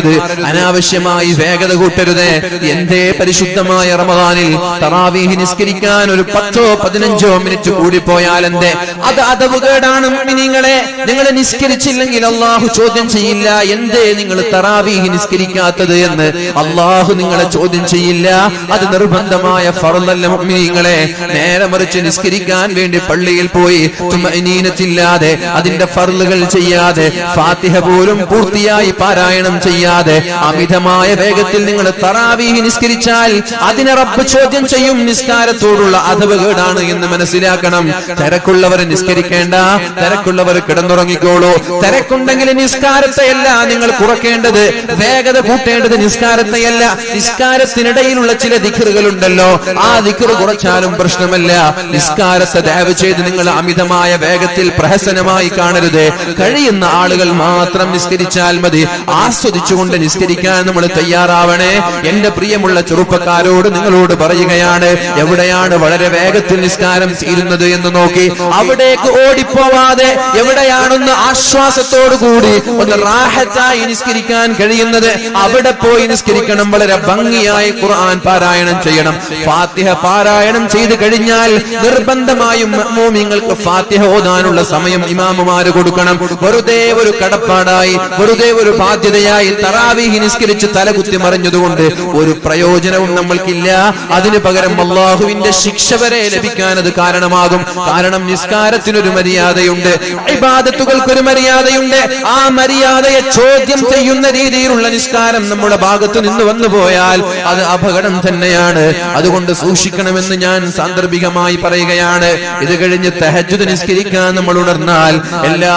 അനാവശ്യമായി വേഗത കൂട്ടരുത്. എന്തേ പരിശുദ്ധമായ റമളാനിൽ തറാവീഹ് നിസ്കരിക്കാൻ ഒരു 10-15 മിനിറ്റ് കൂടിപ്പോയാൽ എന്തേ? അത് അദബുകേടാണ്. മുഅ്മിനീങ്ങളെ, നിങ്ങൾ നിസ്കരിച്ചില്ലെങ്കിൽ അള്ളാഹു ചോദ്യം ചെയ്യില്ല. എന്തേ നിങ്ങൾ തറാവീഹ് നിസ്കരിക്കാത്തത് എന്ന് അള്ളാഹു നിങ്ങളെ ചോദ്യം ചെയ്യില്ല. അത് നിർബന്ധമായ ഫർളല്ല മുഅ്മിനീങ്ങളെ. നേരെ മറിച്ച് നിസ്കരിക്കാൻ വേണ്ടി പള്ളിയിൽ പോയി തുമഅനീനത്തില്ലാതെ, അതിന്റെ ഫർളുകൾ ചെയ്യാതെ, ഫാത്തിഹ പോലും പൂർത്തിയായി പാരായണം ചെയ്യാതെ അമിതമായ വേഗത്തിൽ നിങ്ങൾ തറാവീഹ് നിസ്കരിച്ചാൽ അതിനെ റബ്ബ് ചോദ്യം ചെയ്യും. നിസ്കാരത്തോടുള്ള അദബുകേടാണ് എന്ന് മനസ്സിലാക്കണം. തിരക്കുള്ളവർ നിസ്കരിക്കേണ്ട, തിരക്കുള്ളവർ കിടന്നുറങ്ങിക്കോളൂ. തിരക്കുണ്ടെങ്കിൽ നിസ്കാരത്തെയല്ല നിങ്ങൾ കുറയ്ക്കേണ്ടത്, വേഗത കൂട്ടേണ്ടത് നിസ്കാരത്തെയല്ല. നിസ്കാരത്തിനിടയിലുള്ള ചില ദിക്റുകൾ ഉണ്ടല്ലോ, ആ ദിക്റ് കുറച്ചാലും പ്രശ്നമല്ല. നിസ്കാരത്തെ ദയവ് ചെയ്ത് നിങ്ങൾ അമിതമായ വേഗത്തിൽ പ്രഹസനമായി കാണരുത്. കഴിയുന്ന ആളുകൾ മാത്രം നിസ്കരിച്ചാൽ മതി. ആസ്വദിച്ചുകൊണ്ട് നിസ്കരിക്കാൻ നമ്മൾ തയ്യാറാവണേ. എന്റെ പ്രിയമുള്ള ചെറുപ്പക്കാരോട് നിങ്ങളോട് പറയുകയാണ്, എവിടെയാണ് വളരെ വേഗത്തിൽ നിസ്കാരം തീരുന്നത് എന്ന് നോക്കി അവിടേക്ക് ഓടിപ്പോവാതെ, എവിടെയാണെന്ന് ആശ്വാസത്തോടു കൂടി ഒന്ന് റാഹത്തായി നിസ്കരിക്കാൻ കഴിയുന്നത് അവിടെ പോയി നിസ്കരിക്കണം. വളരെ ഭംഗിയായി ഖുർആൻ പാരായണം ചെയ്യണം. ഫാത്തിഹ പാരായണം ചെയ്ത് കഴിഞ്ഞാൽ നിർബന്ധമായും മുഅ്മിനീങ്ങൾക്ക് ഫാത്തിഹ ഓതാനുള്ള സമയം ഇമാമുമാര് കൊടുക്കണം. വെറുതെ ഒരു കടപ്പാടായി, വെറുതെ ഒരു ബാധ്യതയായി തറാവീഹ് നിസ്കരിച്ച് തലകുത്തി മറിഞ്ഞതുകൊണ്ട് ഒരു പ്രയോജനവും നമ്മൾക്കില്ല. അതിനു പകരം അല്ലാഹുവിന്റെ ശിക്ഷ വരെ ലഭിക്കാൻ അത് കാരണമാകും. കാരണം നിസ്കാരത്തിനൊരു മര്യാദയുണ്ട്, ഇബാദത്തുകൾക്കൊരു മര്യാദയുണ്ട്. ആ മര്യാദയെ ചോദ്യം ചെയ്യുന്ന രീതിയിലുള്ള നിസ്കാരം നമ്മുടെ ഭാഗത്ത് നിന്ന് വന്നു പോയാൽ അത് അപകടം തന്നെയാണ്. അതുകൊണ്ട് സൂക്ഷിക്കണമെന്ന് ഞാൻ സാന്ദർഭികമായി പറയുകയാണ്. ഇത് കഴിഞ്ഞ് തഹജ്ജുദ് നിസ്കരിക്കാൻ നമ്മൾ ഉണർന്നാൽ എല്ലാ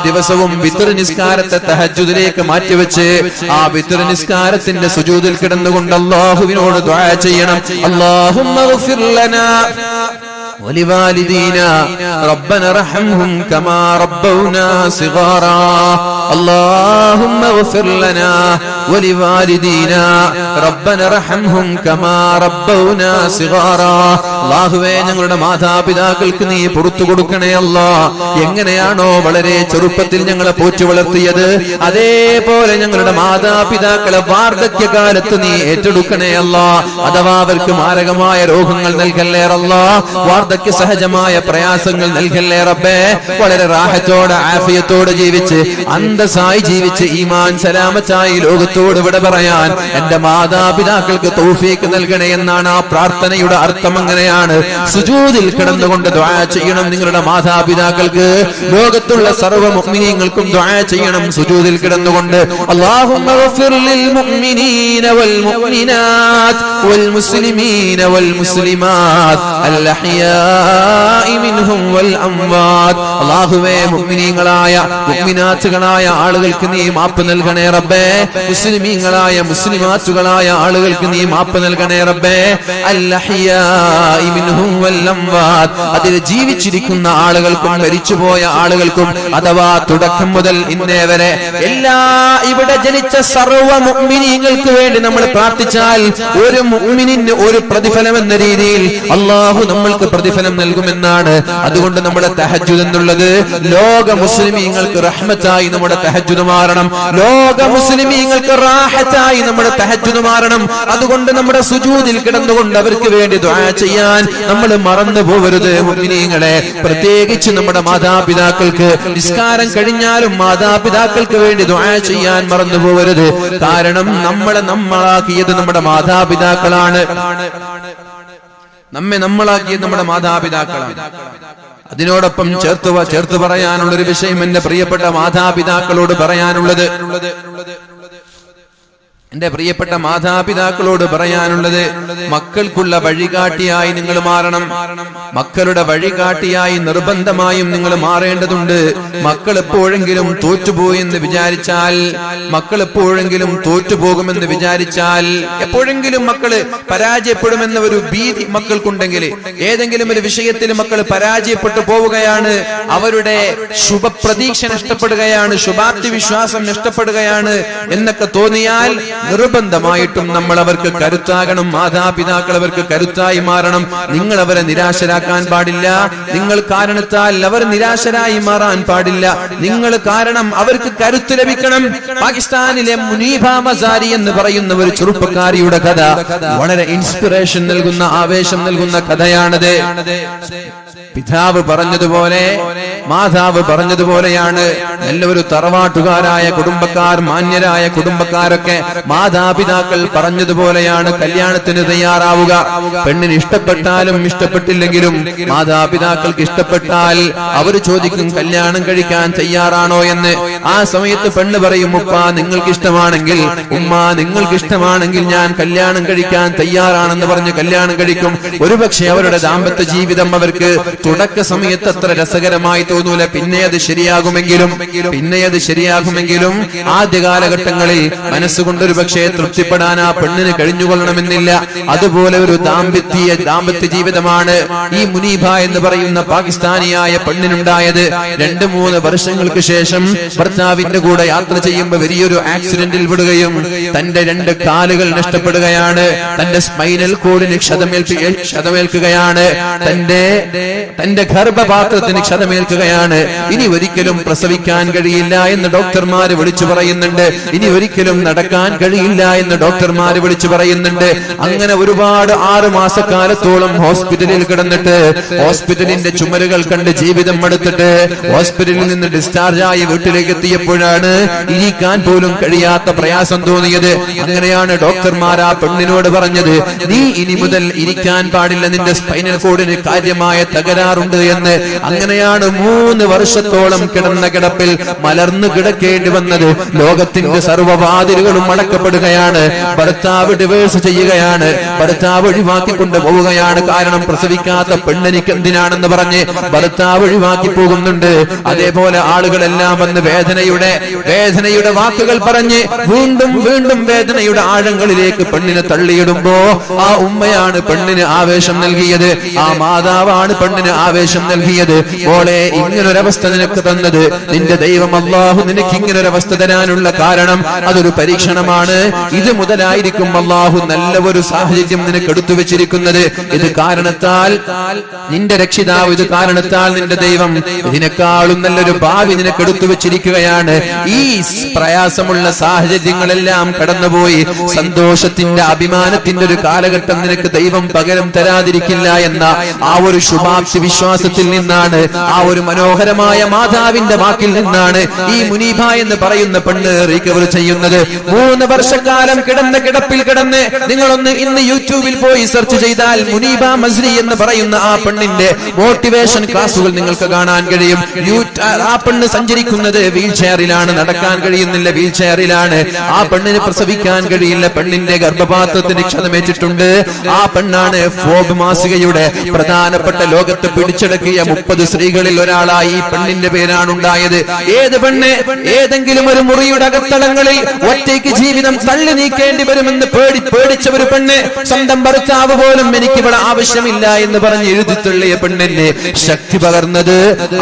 ദിവസവും വിത്ർ നിസ്കാരത്തെ തഹജ്ജുദിലേക്ക് മാറ്റിവെച്ച് ആ വിത്ർ നിസ്കാരത്തിന്റെ സുജൂദിൽ കിടന്നുകൊണ്ട് അല്ലാഹുവിനോട് ദുആ ചെയ്യണം. അല്ലാഹുമ്മ ഗ്ഫിർ ലനാ ولوالدينا ربنا ارحمهم كما ربونا صغارا اللهم اغفر لنا ولوالدينا ربنا ارحمهم كما ربونا صغارا അല്ലാഹുവേ ഞങ്ങളുടെ മാതാപിതാക്കൾക്ക് നീ പുറത്തു കൊടുക്കണേ അല്ലാഹ്. എങ്ങനെയാണോ വളരെ ചെറുപ്പത്തിൽ ഞങ്ങളെ പോറ്റി വളർത്തിയത് അതേപോലെ ഞങ്ങളുടെ മാതാപിതാക്കളെ വാർദ്ധക്യകാലത്ത് നീ ഏറ്റെടുക്കണേ അല്ലാഹ്. അഥവാ അവർക്ക് മാരകമായ രോഗങ്ങൾ നൽകല്ലേ അല്ലാഹ്, വാർദ്ധക്യ സഹജമായ പ്രയാസങ്ങൾ നൽകല്ലേ റബ്ബേ. വളരെ റാഹത്തോടെ ആഫിയത്തോടെ ജീവിച്ച് അന്തസ്സായി ജീവിച്ച് ഈമാൻ സലാമത്തായി ലോകത്തോട് വിട പറയാൻ എന്റെ മാതാപിതാക്കൾക്ക് തൗഫീഖ് നൽകണേ എന്നാണ് ആ പ്രാർത്ഥനയുടെ അർത്ഥം. അങ്ങനെയാണ് സുജൂദിൽ കിടന്നുകൊണ്ട് ദുആ ചെയ്യണം. നിങ്ങളുടെ മാതാപിതാക്കൾക്ക് ലോകത്തുള്ള സർവ്വ മുഅ്മിനീങ്ങൾക്കും ദുആ ചെയ്യണം സുജൂദിൽ കിടന്നുകൊണ്ട്. അല്ലാഹുമ്മ ഗ്ഫിർ ലിൽ മുഅ്മിനീന വൽ മുഅ്മിനാത്ത് വൽ മുസ്ലിമീന വൽ മുസ്ലിമാത്ത് അൽ അഹ്യാഇ മിൻഹും വൽ അംവാത്. അല്ലാഹുവേ മുഅ്മിനീങ്ങളായ മുഅ്മിനാത്തുകളായ ആളുകൾക്ക് നീ മാപ്പ് നൽകണേ റബ്ബേ. മുസ്ലിമീങ്ങളായ മുസ്ലിമാത്തുകളായ ആളുകൾക്ക് നീ മാപ്പ് നൽകണേ റബ്ബേ. അൽ അഹ്യാഇ മിൻഹും വൽ അംവാത്. അതിൽ ജീവിച്ചിരിക്കുന്ന ആളുകൾക്കും മരിച്ചുപോയ ആളുകൾക്കും അഥവാ തുടക്കം മുതൽ ഇന്നേ വരെ എല്ലാ ഇവിടെ ജനിച്ച സർവ്വ മുഅ്മിനീങ്ങൾക്ക് വേണ്ടി നമ്മൾ പ്രാർത്ഥിച്ചാൽ ഒരു മുഅ്മിനിന് ഒരു പ്രതിഫലം എന്ന രീതിയിൽ അല്ലാഹു നമ്മൾക്ക് പ്രതിഫലം നൽകുമെന്നാണ്. അതുകൊണ്ട് നമ്മുടെ തഹജ്ജുദ് എന്നുള്ളത് ലോക മുസ്ലിമീങ്ങൾക്ക് റഹ്മത്തായി നമ്മുടെ തഹജ്ജുദ് മാറണം, ലോക മുസ്ലിമീങ്ങൾക്ക് റാഹത്തായി നമ്മുടെ തഹജ്ജുദ് മാറണം. അതുകൊണ്ട് നമ്മുടെ സുജൂദിൽ കിടന്നുകൊണ്ട് അവർക്ക് വേണ്ടി ദുആ ചെയ്യാൻ നമ്മൾ മറന്നു പോകരുത് മുഅ്മിനീങ്ങളെ. പ്രത്യേകിച്ച് നമ്മുടെ മാതാപിതാക്കൾക്ക് നിസ്കാരം കഴിഞ്ഞാലും മാതാപിതാക്കൾക്ക് വേണ്ടി ദുആ ചെയ്യാൻ മറന്നു പോകരുത്. കാരണം നമ്മളാക്കിയത് നമ്മുടെ മാതാപിതാക്കളാണ്. നമ്മെ നമ്മളാക്കിയത് നമ്മുടെ മാതാപിതാക്കളാണ്. അതിനോടൊപ്പം ചേർത്ത് പറയാനുള്ള ഒരു വിഷയം എന്റെ പ്രിയപ്പെട്ട മാതാപിതാക്കളോട് പറയാനുള്ളത്, എന്റെ പ്രിയപ്പെട്ട മാതാപിതാക്കളോട് പറയാനുള്ളത്, മക്കൾക്കുള്ള വഴികാട്ടിയായി നിങ്ങൾ മാറണം. മക്കളുടെ വഴികാട്ടിയായി നിർബന്ധമായും നിങ്ങൾ മാറേണ്ടതുണ്ട്. മക്കൾ എപ്പോഴെങ്കിലും തോറ്റുപോയെന്ന് വിചാരിച്ചാൽ, എപ്പോഴെങ്കിലും മക്കള് പരാജയപ്പെടുമെന്ന ഒരു ഭീതി മക്കൾക്കുണ്ടെങ്കിൽ, ഏതെങ്കിലും ഒരു വിഷയത്തിൽ മക്കൾ പരാജയപ്പെട്ടു പോവുകയാണ്, അവരുടെ ശുഭപ്രതീക്ഷ നഷ്ടപ്പെടുകയാണ്, ശുഭാപ്തി വിശ്വാസം നഷ്ടപ്പെടുകയാണ് എന്നൊക്കെ തോന്നിയാൽ നിർബന്ധമായിട്ടും നമ്മൾ അവർക്ക് കരുത്താകണം. മാതാപിതാക്കൾ അവർക്ക് കരുത്തായി മാറണം. നിങ്ങൾ അവരെ നിരാശരാക്കാൻ പാടില്ല. നിങ്ങൾ കാരണത്താൽ അവർ നിരാശരായി മാറാൻ പാടില്ല. നിങ്ങൾ കാരണം അവർക്ക് കരുത്ത് ലഭിക്കണം. പാകിസ്ഥാനിലെ മുനീബ മസാരി എന്ന് പറയുന്ന ഒരു ചെറുപ്പക്കാരിയുടെ കഥ വളരെ ഇൻസ്പിറേഷൻ നൽകുന്ന, ആവേശം നൽകുന്ന കഥയാണത്. പിതാവ് പറഞ്ഞതുപോലെ മാതാവ് പറഞ്ഞതുപോലെയാണ്. എല്ലാവരും തറവാട്ടുകാരായ കുടുംബക്കാർ, മാന്യരായ കുടുംബക്കാരൊക്കെ മാതാപിതാക്കൾ പറഞ്ഞതുപോലെയാണ് കല്യാണത്തിന് തയ്യാറാവുക. പെണ്ണിന് ഇഷ്ടപ്പെട്ടാലും ഇഷ്ടപ്പെട്ടില്ലെങ്കിലും മാതാപിതാക്കൾക്ക് ഇഷ്ടപ്പെട്ടാൽ അവർ ചോദിക്കും കല്യാണം കഴിക്കാൻ തയ്യാറാണോ എന്ന്. ആ സമയത്ത് പെണ്ണ് പറയും, ഉപ്പ നിങ്ങൾക്ക് ഇഷ്ടമാണെങ്കിൽ, ഉമ്മ നിങ്ങൾക്ക് ഇഷ്ടമാണെങ്കിൽ ഞാൻ കല്യാണം കഴിക്കാൻ തയ്യാറാണെന്ന് പറഞ്ഞ് കല്യാണം കഴിക്കും. ഒരുപക്ഷെ അവരുടെ ദാമ്പത്യ ജീവിതം അവർക്ക് തുടക്ക സമയത്ത് അത്ര രസകരമായി തോന്നൂല. പിന്നെ അത് ശരിയാകുമെങ്കിലും ആദ്യ കാലഘട്ടങ്ങളിൽ മനസ്സുകൊണ്ടൊരു പക്ഷേ തൃപ്തിപ്പെടാൻ ആ പെണ്ണിന് കഴിഞ്ഞുകൊള്ളണമെന്നില്ല. അതുപോലെ ഒരു ദാമ്പത്യ ജീവിതമാണ് ഈ മുനീബ എന്ന് പറയുന്ന പാകിസ്ഥാനിയായ പെണ്ണിനുണ്ടായത്. 2-3 വർഷങ്ങൾക്ക് ശേഷം ഭർത്താവിന്റെ കൂടെ യാത്ര ചെയ്യുമ്പോൾ വലിയൊരു ആക്സിഡന്റിൽ വിടുകയും തന്റെ 2 കാലുകൾ നഷ്ടപ്പെടുകയാണ്, തന്റെ സ്പൈനൽ കോഡിന് ക്ഷതമേൽക്കുകയാണ്, തന്റെ ഗർഭപാത്രത്തിന് ക്ഷതമേൽക്കുകയാണ്. ഇനി ഒരിക്കലും പ്രസവിക്കാൻ കഴിയില്ല എന്ന് ഡോക്ടർമാര് വിളിച്ചു പറയുന്നുണ്ട്. ഇനി ഒരിക്കലും നടക്കാൻ കഴിയില്ല എന്ന് ഡോക്ടർമാര് വിളിച്ചു പറയുന്നുണ്ട്. അങ്ങനെ ഒരുപാട് 6 മാസക്കാലത്തോളം ഹോസ്പിറ്റലിൽ കിടന്നിട്ട് ഹോസ്പിറ്റലിന്റെ ചുമരുകൾ കണ്ട് ജീവിതം മടുത്തിട്ട് ഹോസ്പിറ്റലിൽ നിന്ന് ഡിസ്ചാർജ് ആയി വീട്ടിലേക്ക് എത്തിയപ്പോഴാണ് ഇരിക്കാൻ പോലും കഴിയാത്ത പ്രയാസം തോന്നിയത്. അങ്ങനെയാണ് ഡോക്ടർമാർ ആ പെണ്ണിനോട് പറഞ്ഞത്, നീ ഇനി മുതൽ ഇരിക്കാൻ പാടില്ല, നിന്റെ സ്പൈനൽ കോഡിന് കാര്യമായ തകരാർ തകരാറുണ്ട് എന്ന്. അങ്ങനെയാണ് 3 വർഷത്തോളം കിടന്ന കിടപ്പിൽ മലർന്നു കിടക്കേണ്ടി വന്നത്. ലോകത്തിന്റെ സർവ്വവാതിലുകളും അടക്കപ്പെടുകയാണ്. ഭർത്താവ് ഡിവേഴ്സ് ചെയ്യുകയാണ്, ഭർത്താവ് ഒഴിവാക്കി കൊണ്ടുപോവുകയാണ്. കാരണം പ്രസവിക്കാത്ത പെണ്ണിനിക്ക് എന്തിനാണെന്ന് പറഞ്ഞ് ഭർത്താവ് ഒഴിവാക്കി പോകുന്നുണ്ട്. അതേപോലെ ആളുകളെല്ലാം വന്ന് വേദനയുടെ വാക്കുകൾ പറഞ്ഞ് വീണ്ടും വീണ്ടും വേദനയുടെ ആഴങ്ങളിലേക്ക് പെണ്ണിനെ തള്ളിയിടുമ്പോ ആ ഉമ്മയാണ് പെണ്ണിന് ആവേശം നൽകിയത്, ആ മാതാവാണ് പെണ്ണിന് ആവേശം നൽകിയത്. മോളെ, ഇങ്ങനൊരവസ്ഥ നിനക്ക് തന്നത് നിന്റെ ദൈവം അല്ലാഹു നിനക്ക് ഇങ്ങനൊരവസ്ഥ തരാനുള്ള കാരണം അതൊരു പരീക്ഷണമാണ്. ഇത് മുതലായിരിക്കും അല്ലാഹു നല്ല ഒരു സാഹചര്യം നിനക്ക് എടുത്തു വെച്ചിരിക്കുന്നത്. ഇത് കാരണത്താൽ നിന്റെ രക്ഷിതാവ്, ഇത് കാരണത്താൽ നിന്റെ ദൈവം ഇതിനേക്കാളും നല്ലൊരു ഭാവി നിനക്ക് എടുത്തു വെച്ചിരിക്കുകയാണ്. ഈ പ്രയാസമുള്ള സാഹചര്യങ്ങളെല്ലാം കടന്നുപോയി സന്തോഷത്തിന്റെ അഭിമാനത്തിന്റെ ഒരു കാലഘട്ടം നിനക്ക് ദൈവം പകരം തരാതിരിക്കില്ല എന്ന ആ ഒരു ശുഭാപ്തി വിശ്വാസത്തിൽ നിന്നാണ്, ആ ഒരു മനോഹരമായ മാതാവിന്റെ വാക്കിൽ നിന്നാണ് ഈ മുനീബ എന്ന് പറയുന്ന പെണ്ണ് റിക്കവർ ചെയ്യുന്നത്. 3 വർഷക്കാലം കിടന്ന കിടപ്പിൽ കിടന്ന് നിങ്ങളൊന്ന് ഇന്ന് യൂട്യൂബിൽ പോയി സെർച്ച് ചെയ്താൽ മുനീബ മസ്രി എന്ന് പറയുന്ന ആ പെണ്ണിന്റെ മോട്ടിവേഷൻ ക്ലാസുകൾ നിങ്ങൾക്ക് കാണാൻ കഴിയും. ആ പെണ്ണ് സഞ്ചരിക്കുന്നത് വീൽ ചെയറിലാണ്, നടക്കാൻ കഴിയുന്നില്ല, വീൽ ചെയറിലാണ്. ആ പെണ്ണിന് പ്രസവിക്കാൻ കഴിയില്ല, പെണ്ണിന്റെ ഗർഭപാത്രത്തിന് ക്ഷതമേറ്റിട്ടുണ്ട്. ആ പെണ്ണാണ് ഫോബ് മാസികയുടെ പ്രധാനപ്പെട്ട ലോകത്ത് പിടിച്ചടക്കിയ 30 സ്ത്രീകളിൽ ഒരാളായി ഈ പെണ്ണിന്റെ പേരാണ് ഉണ്ടായത്. ഏത് പെണ്ണ് ഏതെങ്കിലും ഒരു മുറിയുടെ അകത്തളങ്ങളിൽ ഒറ്റയ്ക്ക് ജീവിതം തള്ളി നീക്കേണ്ടി വരുമെന്ന് പേടിച്ച ഒരു പെണ്ണ്, സ്വന്തം ഭർത്താവ് പോലും എനിക്ക് ഇവിടെ ആവശ്യമില്ല എന്ന് പറഞ്ഞ് എഴുതി തള്ളിയ പെണ്ണിന് ശക്തി പകർന്നത്,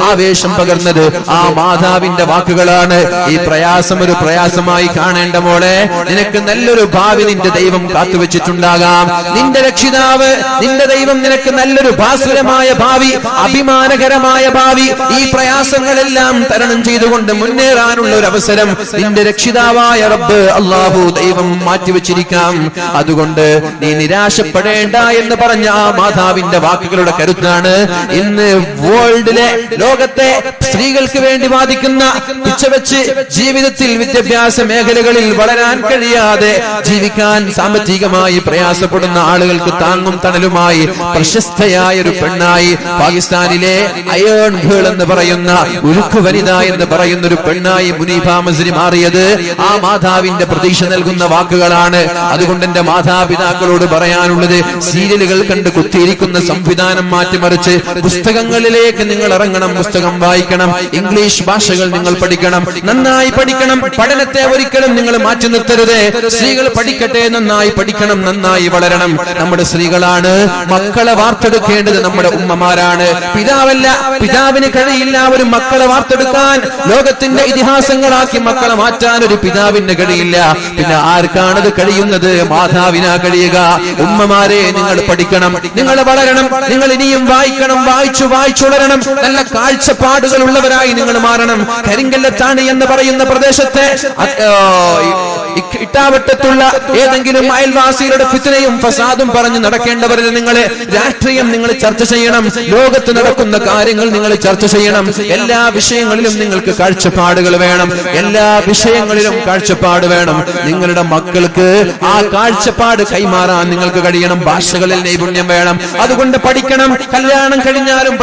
ആവേശം പകർന്നത് ആ മാതാവിന്റെ വാക്കുകളാണ്. ഈ പ്രയാസം ഒരു പ്രയാസമായി കാണേണ്ട മോളെ, നിനക്ക് നല്ലൊരു ഭാവി നിന്റെ ദൈവം കാത്തുവെച്ചിട്ടുണ്ടാകാം. നിന്റെ രക്ഷിതാവ്, നിന്റെ ദൈവം നിനക്ക് നല്ലൊരു ഭാസുരമായ ഭാവി, അഭിമാനകരമായ ഭാവി, ഈ പ്രയാസങ്ങളെല്ലാം തരണം ചെയ്തുകൊണ്ട് മുന്നേറാനുള്ള ഒരു അവസരം നിന്റെ രക്ഷിതാവായ റബ്ബ് അല്ലാഹു ദൈവം മാറ്റിവെച്ചിരിക്കാം. അതുകൊണ്ട് നീ നിരാശപ്പെടേണ്ട എന്ന് പറഞ്ഞ ആ മാതാവിന്റെ വാക്കുകളുടെ കരുത്താണ് ഇന്ന് വേൾഡിലെ, ലോകത്തെ സ്ത്രീകൾക്ക് വേണ്ടി വാദിക്കുന്ന, പിച്ചവെച്ച് ജീവിതത്തിൽ വിദ്യാഭ്യാസ മേഖലകളിൽ വളരാൻ കഴിയാതെ ജീവിക്കാൻ സാമ്പത്തികമായി പ്രയാസപ്പെടുന്ന ആളുകൾക്ക് താങ്ങും തണലുമായി പ്രശസ്തയായ ഒരു പെണ്ണായി പാകിസ്ഥാനിലെ അയേൺ ഗേൾ എന്ന് പറയുന്ന, ഉരുക്കു വനിത എന്ന് പറയുന്ന ഒരു പെണ്ണായി മുനീബ മസ്രി മാറിയത് ആ മാതാവിന്റെ പ്രതീക്ഷ നൽകുന്ന വാക്കുകളാണ്. അതുകൊണ്ട് എന്റെ മാതാപിതാക്കളോട് പറയാനുള്ളത്, സീരിയലുകൾ കണ്ട് കുത്തിയിരിക്കുന്ന സംവിധാനം മാറ്റിമറിച്ച് പുസ്തകങ്ങളിലേക്ക് നിങ്ങൾ ഇറങ്ങണം, പുസ്തകം വായിക്കണം, ഇംഗ്ലീഷ് ഭാഷകൾ നിങ്ങൾ പഠിക്കണം, നന്നായി പഠിക്കണം. പഠനത്തെ ഒരിക്കലും നിങ്ങൾ മാറ്റി നിർത്തരുത്. സ്ത്രീകൾ പഠിക്കട്ടെ, നന്നായി പഠിക്കണം, നന്നായി വളരണം. നമ്മുടെ സ്ത്രീകളാണ് മക്കളെ വാർത്തെടുക്കേണ്ടത്, നമ്മുടെ ഉമ്മമാരാണ്, പിതാവല്ല. പിതാവിന് കഴിയില്ല ഒരു മക്കളെ വാർത്തെടുക്കാൻ, ലോകത്തിന്റെ ഇതിഹാസങ്ങളാക്കി മക്കളെ മാറ്റാൻ ഒരു പിതാവിന് കഴിയില്ല. പിന്നെ ആർക്കാണത് കഴിയുന്നത്? മാതാവിനാ കഴിയുക. ഉമ്മമാരെ, നിങ്ങൾ പഠിക്കണം, നിങ്ങൾ വളരണം, നിങ്ങൾ ഇനിയും വായിക്കണം, വായിച്ചുളരണം, നല്ല കാഴ്ചപ്പാടുകൾ ഉള്ളവരായി നിങ്ങൾ മാറണം. കരിങ്കല്ലത്താണ് എന്ന് പറയുന്ന പ്രദേശത്തെ ഇട്ടാവട്ടത്തുള്ള ഏതെങ്കിലും അയൽവാസികളുടെ ഫിത്നയും ഫസാദും പറഞ്ഞ് നടക്കേണ്ടവരിൽ നിങ്ങൾ രാഷ്ട്രീയം നിങ്ങൾ ചർച്ച ചെയ്യണം, ലോകത്ത് നടക്കുന്ന കാര്യങ്ങൾ നിങ്ങൾ ചർച്ച ചെയ്യണം. എല്ലാ വിഷയങ്ങളിലും നിങ്ങൾക്ക് കാഴ്ചപ്പാടുകൾ വേണം, എല്ലാ വിഷയങ്ങളിലും കാഴ്ചപ്പാട് വേണം. നിങ്ങളുടെ മക്കൾക്ക് ആ കാഴ്ചപ്പാട് കൈമാറാൻ നിങ്ങൾക്ക് കഴിയണം. ഭാഷകളിൽ നൈപുണ്യം വേണം. അതുകൊണ്ട് പഠിക്കണം. കല്യാണം കഴിഞ്ഞാലും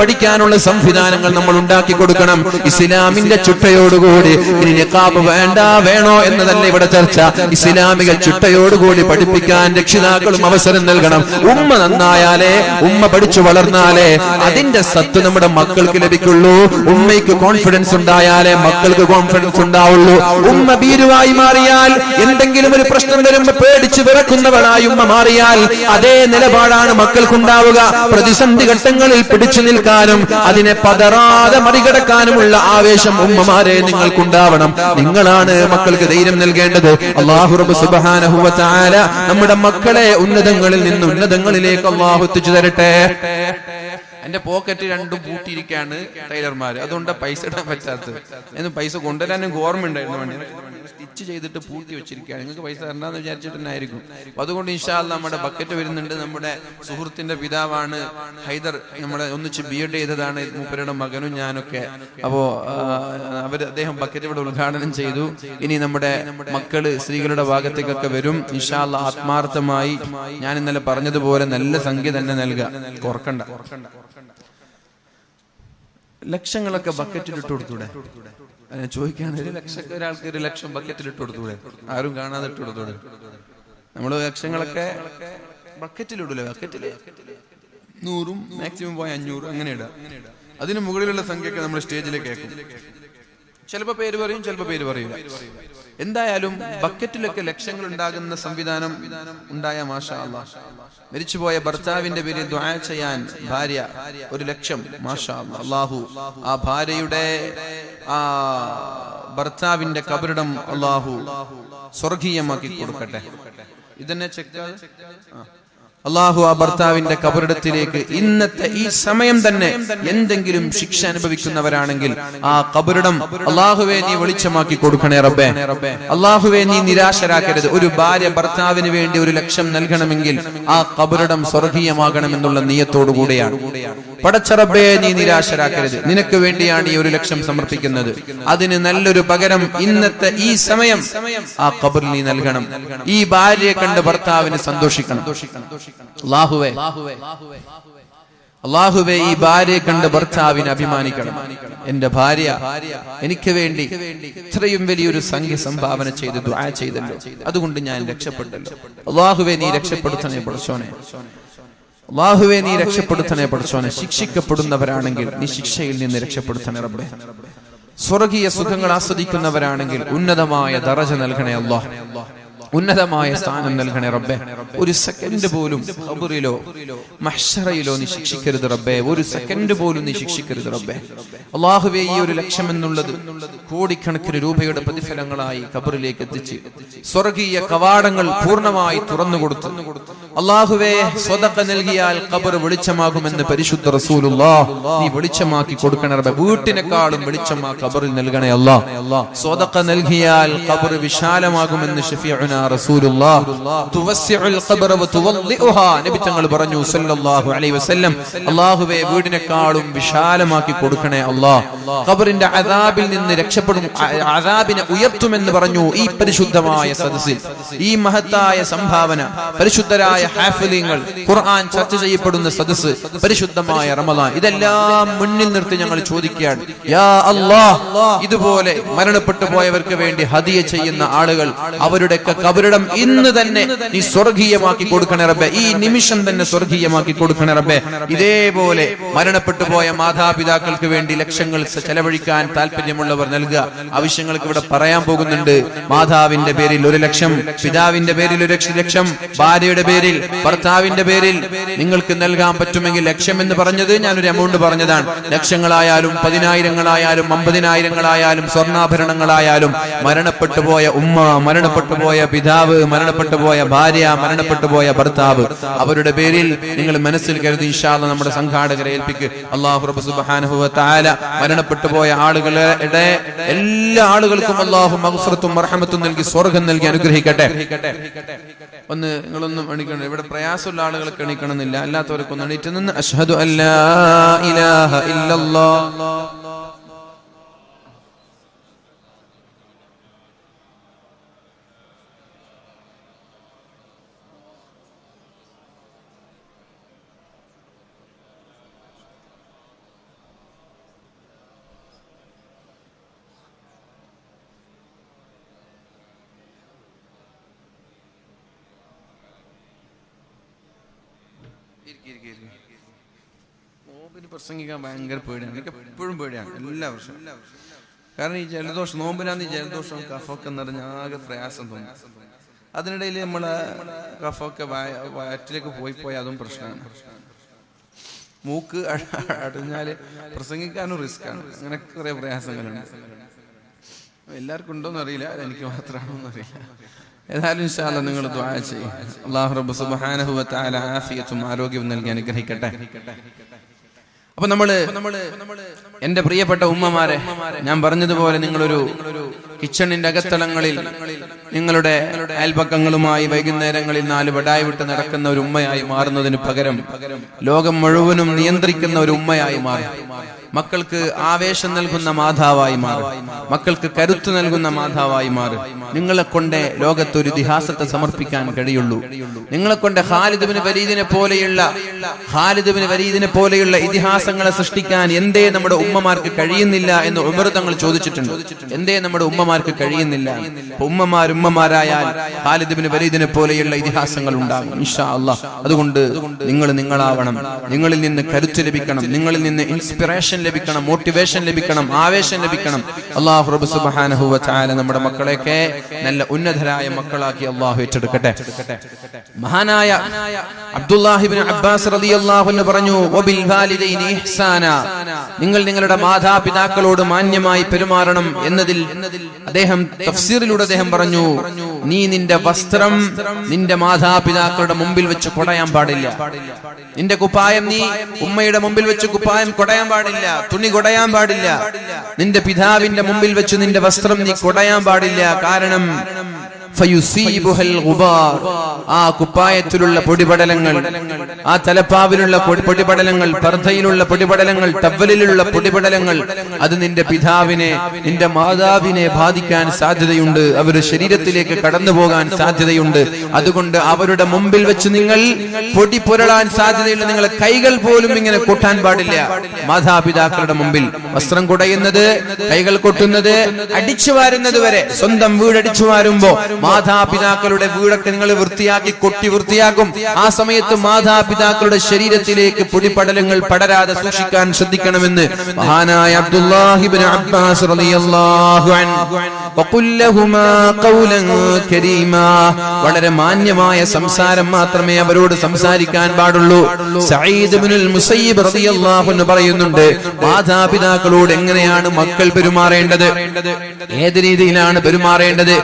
പഠിക്കാനുള്ള സംവിധാനങ്ങൾ നമ്മൾ ഉണ്ടാക്കി കൊടുക്കണം. ഇസ്ലാമിന്റെ ചുട്ടയോടുകൂടി ഇനി നിഖാബ് വേണോ എന്നതല്ല ഇവിടെ ചർച്ച. ഇസ്ലാമിക ചുട്ടയോടുകൂടി പഠിപ്പിക്കാൻ രക്ഷിതാക്കളും അവസരം നൽകണം. ഉമ്മ നന്നായാലേ, ഉമ്മ പഠിച്ചു വളർന്നാലേ അതിന്റെ സത്ത് നമ്മുടെ മക്കൾക്ക് ലഭിക്കുള്ളൂ. ഉമ്മയ്ക്ക് കോൺഫിഡൻസ് ഉണ്ടായാലേ മക്കൾക്ക് കോൺഫിഡൻസ് ഉണ്ടാവുള്ളൂ. ഉമ്മ ഭീരുവായി മാറിയാൽ, എന്തെങ്കിലും ഒരു പ്രശ്നം വരുമ്പോൾ പേടിച്ച് വിറക്കുന്നവളായി ഉമ്മ മാറിയാൽ അതേ നിലപാടാണ് മക്കൾക്കുണ്ടാവുക. പ്രതിസന്ധി ഘട്ടങ്ങളിൽ പിടിച്ചു നിൽക്കാനും അതിനെ പതറാതെ മറികടക്കാനുമുള്ള ആവേശം ഉമ്മമാരെ നിങ്ങൾക്കുണ്ടാവണം. നിങ്ങളാണ് മക്കൾക്ക് ധൈര്യം നൽകേണ്ടത്. അല്ലാഹു റബ്ബ് സുബ്ഹാനഹു വ തആല നമ്മുടെ മക്കളെ ഉന്നതങ്ങളിൽ നിന്ന് ഉന്നതങ്ങളിലേക്ക് അല്ലാഹു എത്തിച്ചു തരട്ടെ. എന്റെ പോക്കറ്റ് രണ്ടും പൂട്ടിയിരിക്കുകയാണ് ടൈലർമാർ, അതുകൊണ്ട് പൈസ ഇടാൻ പറ്റാത്തത്. എന്ന് പൈസ കൊണ്ടുവരാനും ഓർമ്മ ഉണ്ടായിരുന്നു, വേണ്ടി സ്റ്റിച്ച് ചെയ്തിട്ട് പൂട്ടി വെച്ചിരിക്കുകയാണ്. നിങ്ങൾക്ക് പൈസ തരണ്ടെന്ന് വിചാരിച്ചിട്ട് തന്നെ ആയിരിക്കും. അപ്പൊ അതുകൊണ്ട് ഇൻഷാ അല്ലാഹ് നമ്മുടെ ബക്കറ്റ് വരുന്നുണ്ട്. നമ്മുടെ സുഹൃത്തിന്റെ പിതാവാണ് ഹൈദർ, നമ്മുടെ ഒന്നിച്ച് BEd ചെയ്തതാണ്, മൂപ്പരുടെ മകനും ഞാനൊക്കെ. അപ്പോ അദ്ദേഹം ബക്കറ്റ് ഇവിടെ ഉദ്ഘാടനം ചെയ്തു. ഇനി നമ്മുടെ മക്കള് സ്ത്രീകളുടെ ഭാഗത്തേക്കൊക്കെ വരും ഇൻഷാ അല്ലാഹ്. ആത്മാർത്ഥമായി ഞാൻ ഇന്നലെ പറഞ്ഞതുപോലെ നല്ല സംഖ്യ തന്നെ നൽകുക, ഓർക്കണ്ട. ലക്ഷങ്ങളൊക്കെ ബക്കറ്റിൽ ഇട്ട് കൊടുത്തൂടെ? ചോദിക്കാണ്, ഒരാൾക്ക് 1 ലക്ഷം ബക്കറ്റിൽ ഇട്ട് കൊടുത്തൂടെ? ആരും കാണാതെ ഇട്ട് കൊടുത്തൂടെ? നമ്മള് ലക്ഷങ്ങളൊക്കെ ബക്കറ്റിലിടൂലേ? ബക്കറ്റില് 100 മാക്സിമം പോയ 500 അങ്ങനെ ഇടാം. അതിന് മുകളിലുള്ള സംഖ്യയൊക്കെ നമ്മൾ സ്റ്റേജിലേക്ക് കേൾക്കും. ചിലപ്പോ പേര് പറയും, ചിലപ്പോ പേര് പറയില്ല. എന്തായാലും ബക്കറ്റിലൊക്കെ ലക്ഷങ്ങൾ ഉണ്ടാകുന്ന സംവിധാനം ഉണ്ടായ മാഷാ അല്ലാഹ്. മരിച്ചുപോയ ഭർത്താവിന്റെ പേരിൽ ദുആ ചെയ്യാൻ ഭാര്യ 1 ലക്ഷം, മാഷാ അല്ലാഹ്. അല്ലാഹു ആ ഭാര്യയുടെ ആ ഭർത്താവിന്റെ ഖബറിടം അല്ലാഹു സ്വർഗീയമാക്കി കൊടുക്കട്ടെ. ഇതന്നെ ചെക്ക്. അല്ലാഹു ആ ഭർത്താവിന്റെ ഖബറിടത്തിലേക്ക് ഇന്നത്തെ ഈ സമയം തന്നെ എന്തെങ്കിലും ശിക്ഷ അനുഭവിക്കുന്നവരാണെങ്കിൽ ആ ഖബറിടം അല്ലാഹുവേ നീ വെളിച്ചമാക്കി കൊടുക്കണേ റബ്ബേ. അല്ലാഹുവേ നീ നിരാശരാക്കരുത്. ഒരു ഭാര്യ ഭർത്താവിന് വേണ്ടി 1 ലക്ഷം നൽകണമെങ്കിൽ ആ ഖബറിടം സ്വർഗീയമാകണമെന്നുള്ള നിയത്തോടു കൂടെയാണ്. പടച്ച റബ്ബേ നീ നിരാശരാക്കരുത്. നിനക്ക് വേണ്ടിയാണ് ഈ 1 ലക്ഷം സമർപ്പിക്കുന്നത്. അതിന് നല്ലൊരു പകരം ഇന്നത്തെ ഈ സമയം ആ ഖബറിൽ നീ നൽകണം. ഈ ഭാര്യയെ കണ്ട് ഭർത്താവിന് സന്തോഷിക്കണം. അല്ലാഹുവേ ഈ ഭാര്യയെ കണ്ട് ഭർത്താവിന് അഭിമാനിക്കണം. എന്റെ ഭാര്യ എനിക്ക് വേണ്ടി ഇത്രയും വലിയൊരു സംഖ്യ സംഭാവന ചെയ്ത് ദുആ ചെയ്തല്ലോ, അതുകൊണ്ട് ഞാൻ രക്ഷപ്പെട്ടല്ലോ. അല്ലാഹുവേ നീ രക്ഷപ്പെടുത്തണേ പടച്ചോനെ. അല്ലാഹുവേ നീ രക്ഷപ്പെടുത്തണേ പടച്ചോനെ. ശിക്ഷിക്കപ്പെടുന്നവരാണെങ്കിൽ നീ ശിക്ഷയിൽ നിന്ന് രക്ഷപ്പെടുത്തണേ റബ്ബേ. സ്വർഗീയ സുഖങ്ങൾ ആസ്വദിക്കുന്നവരാണെങ്കിൽ ഉന്നതമായ ദറജ നൽകണേ അല്ലാഹ്. ഉന്നതമായ സ്ഥാനം നൽകണേ റബ്ബേ. 1 സെക്കൻഡ് പോലും ഖബറിലോ മഹ്ശറയിലോ നീ ശിക്ഷിക്കരുത് റബ്ബേ. 1 സെക്കൻഡ് പോലും നീ ശിക്ഷിക്കരുത് റബ്ബേ. അല്ലാഹുവേ ഈ 1 ലക്ഷം എന്നുള്ളത് കോടിക്കണക്കിന് രൂപയുടെ പ്രതിഫലങ്ങളായി ഖബറിലേക്ക് എത്തിച്ച് സ്വർഗീയ കവാടങ്ങൾ പൂർണ്ണമായി തുറന്നു കൊടുത്തു. അല്ലാഹുവേ സ്വദഖ നൽകിയാൽ ഖബർ വെളിച്ചമാകുമെന്ന് പരിശുദ്ധ റസൂലുള്ളാഹ് നീ വെളിച്ചമാക്കി കൊടുക്കണേ റബ്ബേ. വീട്ടിനെക്കാളും വെളിച്ചം ആ ഖബറിൽ നൽകണേ അല്ലാഹ്. സ്വദഖ നൽകിയാൽ ഖബർ വിശാലമാകുമെന്ന് ശഫീഉനാ റസൂലുള്ളാഹ് തുവസ്സിഉൽ ഖബറ വതുവല്ലിഉഹാ നബി തങ്ങൾ പറഞ്ഞു സല്ലല്ലാഹു അലൈഹി വസല്ലം. അല്ലാഹുവേ വീടിനെക്കാളും വിശാലമാക്കി കൊടുക്കണേ അല്ലാഹ്. ഖബറിന്റെ അദാബിൽ നിന്ന് രക്ഷപ്പെടും, അദാബിനെ ഉയർത്തുമെന്ന് പറഞ്ഞു ഈ പരിശുദ്ധമായ സദസ്സിൽ. ഈ മഹത്തായ സംഭാവന, പരിശുദ്ധരായ ഹാഫിലിങ്ങൾ, ഖുർആൻ ചർച്ച ചെയ്യപ്പെടുന്ന സദസ്സ്, പരിശുദ്ധമായ റമളാൻ, ഇതെല്ലാം മുന്നിൽ നിർത്തി ഞങ്ങൾ ചോദിക്കുകയാണ്, യാ അല്ലാഹ് ഇതുപോലെ മരണപ്പെട്ടു പോയവർക്ക് വേണ്ടി ഹദിയ ചെയ്യുന്ന ആളുകൾ അവരുടെ ഖബറിടം ഇന്ന് തന്നെ നീ സ്വർഗീയമാക്കി കൊടുക്കണേ റബ്ബേ. ഈ നിമിഷം തന്നെ സ്വർഗീയമാക്കി കൊടുക്കണേ റബ്ബേ. ഇതേപോലെ മരണപ്പെട്ടു പോയ മാതാപിതാക്കൾക്ക് വേണ്ടി ലക്ഷങ്ങൾ ചെലവഴിക്കാൻ താല്പര്യമുള്ളവർ നൽകുക. ആവശ്യങ്ങൾക്ക് ഇവിടെ പറയാൻ പോകുന്നുണ്ട്. മാതാവിന്റെ പേരിൽ 1 ലക്ഷം, പിതാവിന്റെ പേരിൽ 1 ലക്ഷം, ഭാര്യയുടെ പേരിൽ, ഭർത്താവിന്റെ പേരിൽ നിങ്ങൾക്ക് നൽകാൻ പറ്റുമെങ്കിൽ. ലക്ഷം എന്ന് പറഞ്ഞത് ഞാനൊരു എമൗണ്ട് പറഞ്ഞതാണ്. ലക്ഷങ്ങളായാലും 10,000-ങ്ങളായാലും 50,000-ങ്ങളായാലും സ്വർണ്ണാഭരണങ്ങളായാലും മരണപ്പെട്ടു പോയ ഉമ്മ, മരണപ്പെട്ടു പോയ പിതാവ്, മരണപ്പെട്ടു പോയ ഭാര്യ, മരണപ്പെട്ടു പോയ ഭർത്താവ്, അവരുടെ പേരിൽ നിങ്ങൾ മനസ്സിൽ കരുതി ഇൻഷാ അല്ലാഹ് നമ്മുടെ സംഘാടകരെ ഏൽപ്പിക്ക്. അല്ലാഹു റബ്ബ് സുബ്ഹാനഹു വ തആല മരണപ്പെട്ടു പോയ ആളുകളുടെ എല്ലാ ആളുകൾക്കും അല്ലാഹു മഗ്ഫിറത്തും റഹ്മത്തും നൽകി സ്വർഗ്ഗം നൽകി അനുഗ്രഹിക്കട്ടെ. ഒന്ന് നിങ്ങളൊന്നും എണീക്കണം. ഇവിടെ പ്രയാസമുള്ള ആളുകൾക്ക് എണീക്കണമെന്നില്ല, അല്ലാത്തവർക്ക് ഒന്ന് എണീറ്റ് നിന്ന് അശ്ഹദു അല്ലാ ഇലാഹ ഇല്ലല്ലാഹ് പ്രസംഗിക്കാൻ ഭയങ്കര പേടിയാണ്. എനിക്ക് എപ്പോഴും പേടിയാണ്, എല്ലാ വർഷവും. കാരണം ഈ ജലദോഷം, നോമ്പിനാന്ന് ഈ ജലദോഷം കഫൊക്കെ നിറഞ്ഞ ആകെ പ്രയാസം തോന്നും. അതിനിടയിൽ നമ്മളെ കഫൊക്കെ വയറ്റിലേക്ക് പോയി അതും പ്രശ്നമാണ്. മൂക്ക് അടഞ്ഞാല് പ്രസംഗിക്കാനും റിസ്ക്കാണ്. അങ്ങനെ കുറെ പ്രയാസങ്ങളുണ്ട്. എല്ലാവർക്കും ഉണ്ടോന്ന് അറിയില്ല, എനിക്ക് മാത്രമാണോന്ന് അറിയില്ല. ഏതായാലും ഇൻഷാ അല്ലാഹ് നിങ്ങൾ ദുആ ചെയ്യും. അല്ലാഹു റബ്ബ് സുബ്ഹാനഹു വ തആല ആഫിയത്തും ആരോഗ്യവും നൽകി അനുഗ്രഹിക്കട്ടെ. അപ്പൊ നമ്മള് എന്റെ പ്രിയപ്പെട്ട ഉമ്മമാരെ, ഞാൻ പറഞ്ഞതുപോലെ നിങ്ങളൊരു കിച്ചണിന്റെ അകത്തളങ്ങളിൽ നിങ്ങളുടെ അയൽപക്കങ്ങളുമായി വൈകുന്നേരങ്ങളിൽ 4 വടായി വിട്ട് നടക്കുന്ന ഒരു ഉമ്മയായി മാറുന്നതിന് പകരം ലോകം മുഴുവനും നിയന്ത്രിക്കുന്ന ഒരു ഉമ്മയായി മാറും. മക്കൾക്ക് ആവേശം നൽകുന്ന മാതാവായി മാറും, മക്കൾക്ക് കരുത്ത് നൽകുന്ന മാതാവായി മാറും. നിങ്ങളെ കൊണ്ട് ലോകത്തൊരു ഇതിഹാസത്തെ സമർപ്പിക്കാൻ കഴിയുള്ളൂ. നിങ്ങളെ കൊണ്ട് ഖാലിദ് ഇബ്നു വലീദിനെ പോലെയുള്ള ഇതിഹാസങ്ങളെ സൃഷ്ടിക്കാൻ എന്തേ നമ്മുടെ ഉമ്മമാർക്ക് കഴിയുന്നില്ല എന്ന് ഉമർ തങ്ങൾ ചോദിച്ചിട്ടുണ്ട്. എന്തേ നമ്മുടെ ഉമ്മമാർക്ക് കഴിയുന്നില്ല? ഉമ്മമാരായാൽ ഖാലിദ് ഇബ്നു വലീദിനെ പോലെയുള്ള ഇതിഹാസങ്ങൾ ഉണ്ടാകും ഇൻഷാ അല്ലാഹ്. അതുകൊണ്ട് നിങ്ങളാവണം. നിങ്ങളിൽ നിന്ന് കരുത്ത് ലഭിക്കണം, നിങ്ങളിൽ നിന്ന് ഇൻസ്പിറേഷൻ ലഭിക്കണം, മോട്ടിവേഷൻ ലഭിക്കണം, ആവേശം ലഭിക്കണം. അല്ലാഹു റബ്ബ് സുബ്ഹാനഹു വ തആല നമ്മുടെ മക്കളെയൊക്കെ നല്ല ഉന്നതരായ മക്കളാക്കി അല്ലാഹു ഏറ്റെടുക്കട്ടെ. മഹാനായ അബ്ദുല്ലാഹി ഇബ്നു അബ്ബാസ് റളിയല്ലാഹു അൻഹു പറഞ്ഞു, വബിൽ വാലിദൈനി ഇഹ്സാന, നിങ്ങൾ നിങ്ങളുടെ മാതാപിതാക്കളോട് മാന്യമായി പെരുമാറണം എന്നതിൽ അദ്ദേഹം തഫ്സീറിലൂടെ അദ്ദേഹം പറഞ്ഞു, നീ നിന്റെ വസ്ത്രം നിന്റെ മാതാപിതാക്കളുടെ മുമ്പിൽ വെച്ച് കൊടയാൻ പാടില്ല. നിന്റെ കുപ്പായം നീ ഉമ്മയുടെ മുമ്പിൽ വെച്ച് കുപ്പായം കൊടയാൻ പാടില്ല, തുണി കൊടയാൻ പാടില്ല. നിന്റെ പിതാവിന്റെ മുമ്പിൽ വെച്ച് നിന്റെ വസ്ത്രം നീ കൊടയാൻ പാടില്ല. കാരണം ആ കുപ്പായത്തിലുള്ള പൊടിപടലങ്ങൾ, ആ തലപ്പാവിലുള്ള പൊടിപടലങ്ങൾ, പർദ്ദയിലുള്ള പൊടിപടലങ്ങൾ, ടവലിലുള്ള പൊടിപടലങ്ങൾ, അത് നിന്റെ പിതാവിനെ, നിന്റെ മാതാവിനെ ബാധിക്കാൻ സാധ്യതയുണ്ട്. അവരുടെ ശരീരത്തിലേക്ക് കടന്നു പോകാൻ സാധ്യതയുണ്ട്. അതുകൊണ്ട് അവരുടെ മുമ്പിൽ വെച്ച് നിങ്ങൾ പൊടി പുരളാൻ സാധ്യതയുള്ള നിങ്ങളെ കൈകൾ പോലും ഇങ്ങനെ കൊട്ടാൻ പാടില്ല. മാതാപിതാക്കളുടെ മുമ്പിൽ വസ്ത്രം കുടയുന്നത്, കൈകൾ കൊട്ടുന്നത്, അടിച്ചു വാരുന്നത് വരെ. സ്വന്തം വീട് അടിച്ചു വാരുമ്പോ മാതാപിതാക്കളുടെ വീടൊക്കെ നിങ്ങൾ വൃത്തിയാക്കി കൊട്ടി വൃത്തിയാക്കും. ആ സമയത്ത് മാതാപിതാക്കളുടെ ശരീരത്തിലേക്ക് പൊടിപടലങ്ങൾ പടരാതെ സൂക്ഷിക്കാൻ ശ്രദ്ധിക്കണമെന്ന് മഹാനായ അബ്ദുല്ലാഹി ഇബ്നു അബ്ബാസ് റളിയല്ലാഹു അൻഹു വഖുൽ ലഹുമാ ഖൗലൻ കരീമാ, വളരെ മാന്യമായ സംസാരം മാത്രമേ അവരോട് സംസാരിക്കാൻ പാടുള്ളൂ. സഈദ് ഇബ്നുൽ മുസയ്യിബ് റളിയല്ലാഹു അൻഹു പറയുന്നുണ്ട്, മാതാപിതാക്കളോട് എങ്ങനെയാണ് മക്കൾ പെരുമാറേണ്ടത്, ഏത് രീതിയിലാണ് പെരുമാറേണ്ടത്?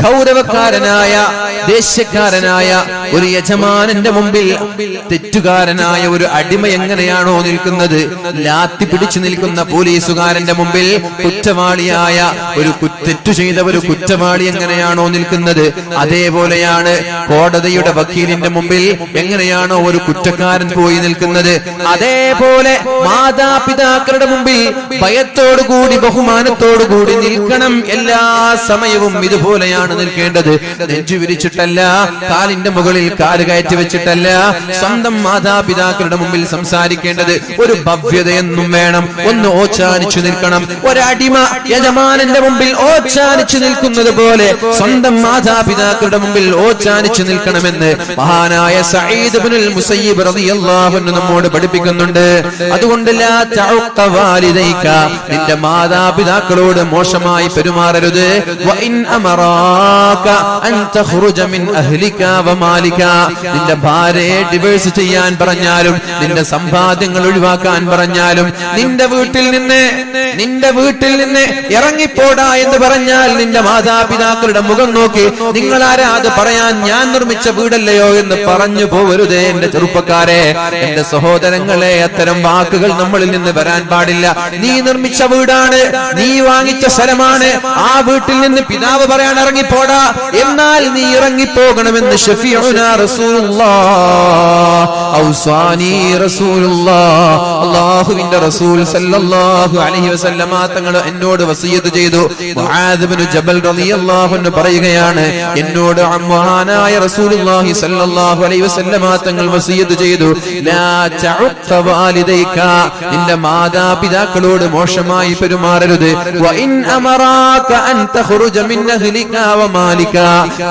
ഗൗരവക്കാരനായ, ദേശക്കാരനായ ഒരു യജമാനന്റെ മുമ്പിൽ തെറ്റുകാരനായ ഒരു അടിമ എങ്ങനെയാണോ നിൽക്കുന്നത്, ലാത്തി പിടിച്ചു നിൽക്കുന്ന പോലീസുകാരന്റെ മുമ്പിൽ കുറ്റവാളിയായ ഒരു തെറ്റു ചെയ്ത ഒരു കുറ്റവാളി എങ്ങനെയാണോ നിൽക്കുന്നത്, അതേപോലെയാണ് കോടതിയുടെ വക്കീലിന്റെ മുമ്പിൽ എങ്ങനെയാണോ ഒരു കുറ്റക്കാരൻ പോയി നിൽക്കുന്നത്, അതേപോലെ മാതാപിതാക്കളുടെ മുമ്പിൽ ഭയത്തോടുകൂടി ബഹുമാനത്തോടുകൂടി നിൽക്കണം. എല്ലാ സമയവും ഇതുപോലെയാണ് നിൽക്കേണ്ടത്. നെഞ്ചു വിരിച്ചിട്ടല്ല, കാലിന്റെ മുകളിൽ കാല് കയറ്റി വെച്ചിട്ടല്ല സ്വന്തം മാതാപിതാക്കളുടെ മുമ്പിൽ സംസാരിക്കേണ്ടത്. ഒരു ഭവ്യതയെന്നും വേണം. ഒന്ന് ഓച്ചാനിച്ചു നിൽക്കണം. ഒരടിമ യജമാനന്റെ മുമ്പിൽ ഓച്ചാനിച്ചു നിൽക്കുന്നത് പോലെ സ്വന്തം മാതാപിതാക്കളുടെ മുമ്പിൽ ഓച്ചാനിച്ചു നിൽക്കണമെന്ന് മഹാനായ സഈദ് ഇബ്നുൽ മുസയ്യിബ് റളിയല്ലാഹു അൻഹു നമ്മോട് പഠിപ്പിക്കുന്നുണ്ട്. അതുകൊണ്ട് ലാ തഉഖ വാലിദൈക, നിന്റെ മാതാപിതാക്കളോട് മോശമായി പെരുമാറരുത്. വഇൻ അമറാക അൻ തഖ്റുജ മിൻ അഹ്ലിക വമാലിക, നിന്റെ ഭാര്യയെ ഡിവോഴ്സ് ചെയ്യാൻ പറഞ്ഞാലും, നിന്റെ സമ്പാദ്യങ്ങൾ ഒഴിവാക്കാൻ പറഞ്ഞാലും, നിന്റെ വീട്ടിൽ നിന്ന് ഇറങ്ങിപ്പോടാ എന്ന് പറഞ്ഞാൽ നിന്റെ മാതാപിതാക്കളുടെ മുഖം നോക്കി നിങ്ങളാരാ അത് പറയാൻ, ഞാൻ നിർമ്മിച്ച വീടല്ലയോ എന്ന് പറഞ്ഞു പോവരുതേ എന്റെ ചെറുപ്പക്കാരെ, എന്റെ സഹോദരങ്ങളെ. അത്തരം വാക്കുകൾ നമ്മളിൽ നിന്ന് വരാൻ പാടില്ല. നീ നിർമ്മിച്ച വീടാണ്, നീ വാങ്ങിച്ച സ്ഥലമാണ്, ആ വീട്ടിൽ നിന്ന് പിതാവ് പറയാൻ ഇറങ്ങിപ്പോടാ, എന്നാൽ നീ ഇറങ്ങിപ്പോകണമെന്ന് ഷഫീഉനാ റസൂലുള്ളാഹ് ഔസാനി റസൂലുള്ളാഹ്, അല്ലാഹുവിന്റെ റസൂൽ സല്ലല്ലാഹു അലൈഹി വസല്ലമ തങ്ങൾ എന്നോട് വസിയത്ത് ചെയ്തു. മുആദ് ഇബ്നു ജബൽ റളിയല്ലാഹു അൻഹു പറയുകയാണ്, എന്നോട് മഹാനായ റസൂലുള്ളാഹി സല്ലല്ലാഹു അലൈഹി വസല്ലമ തങ്ങൾ വസിയത്ത് ചെയ്തു, ലാ തഉഖ വാലിദൈക, നിന്റെ മാതാപിതാക്കളോട് മോശമായി പെരുമാറരുത്. വഇൻ അമറാക അൻ തഖ്റുജ മിൻ അഹ്ലിക വമാലിക,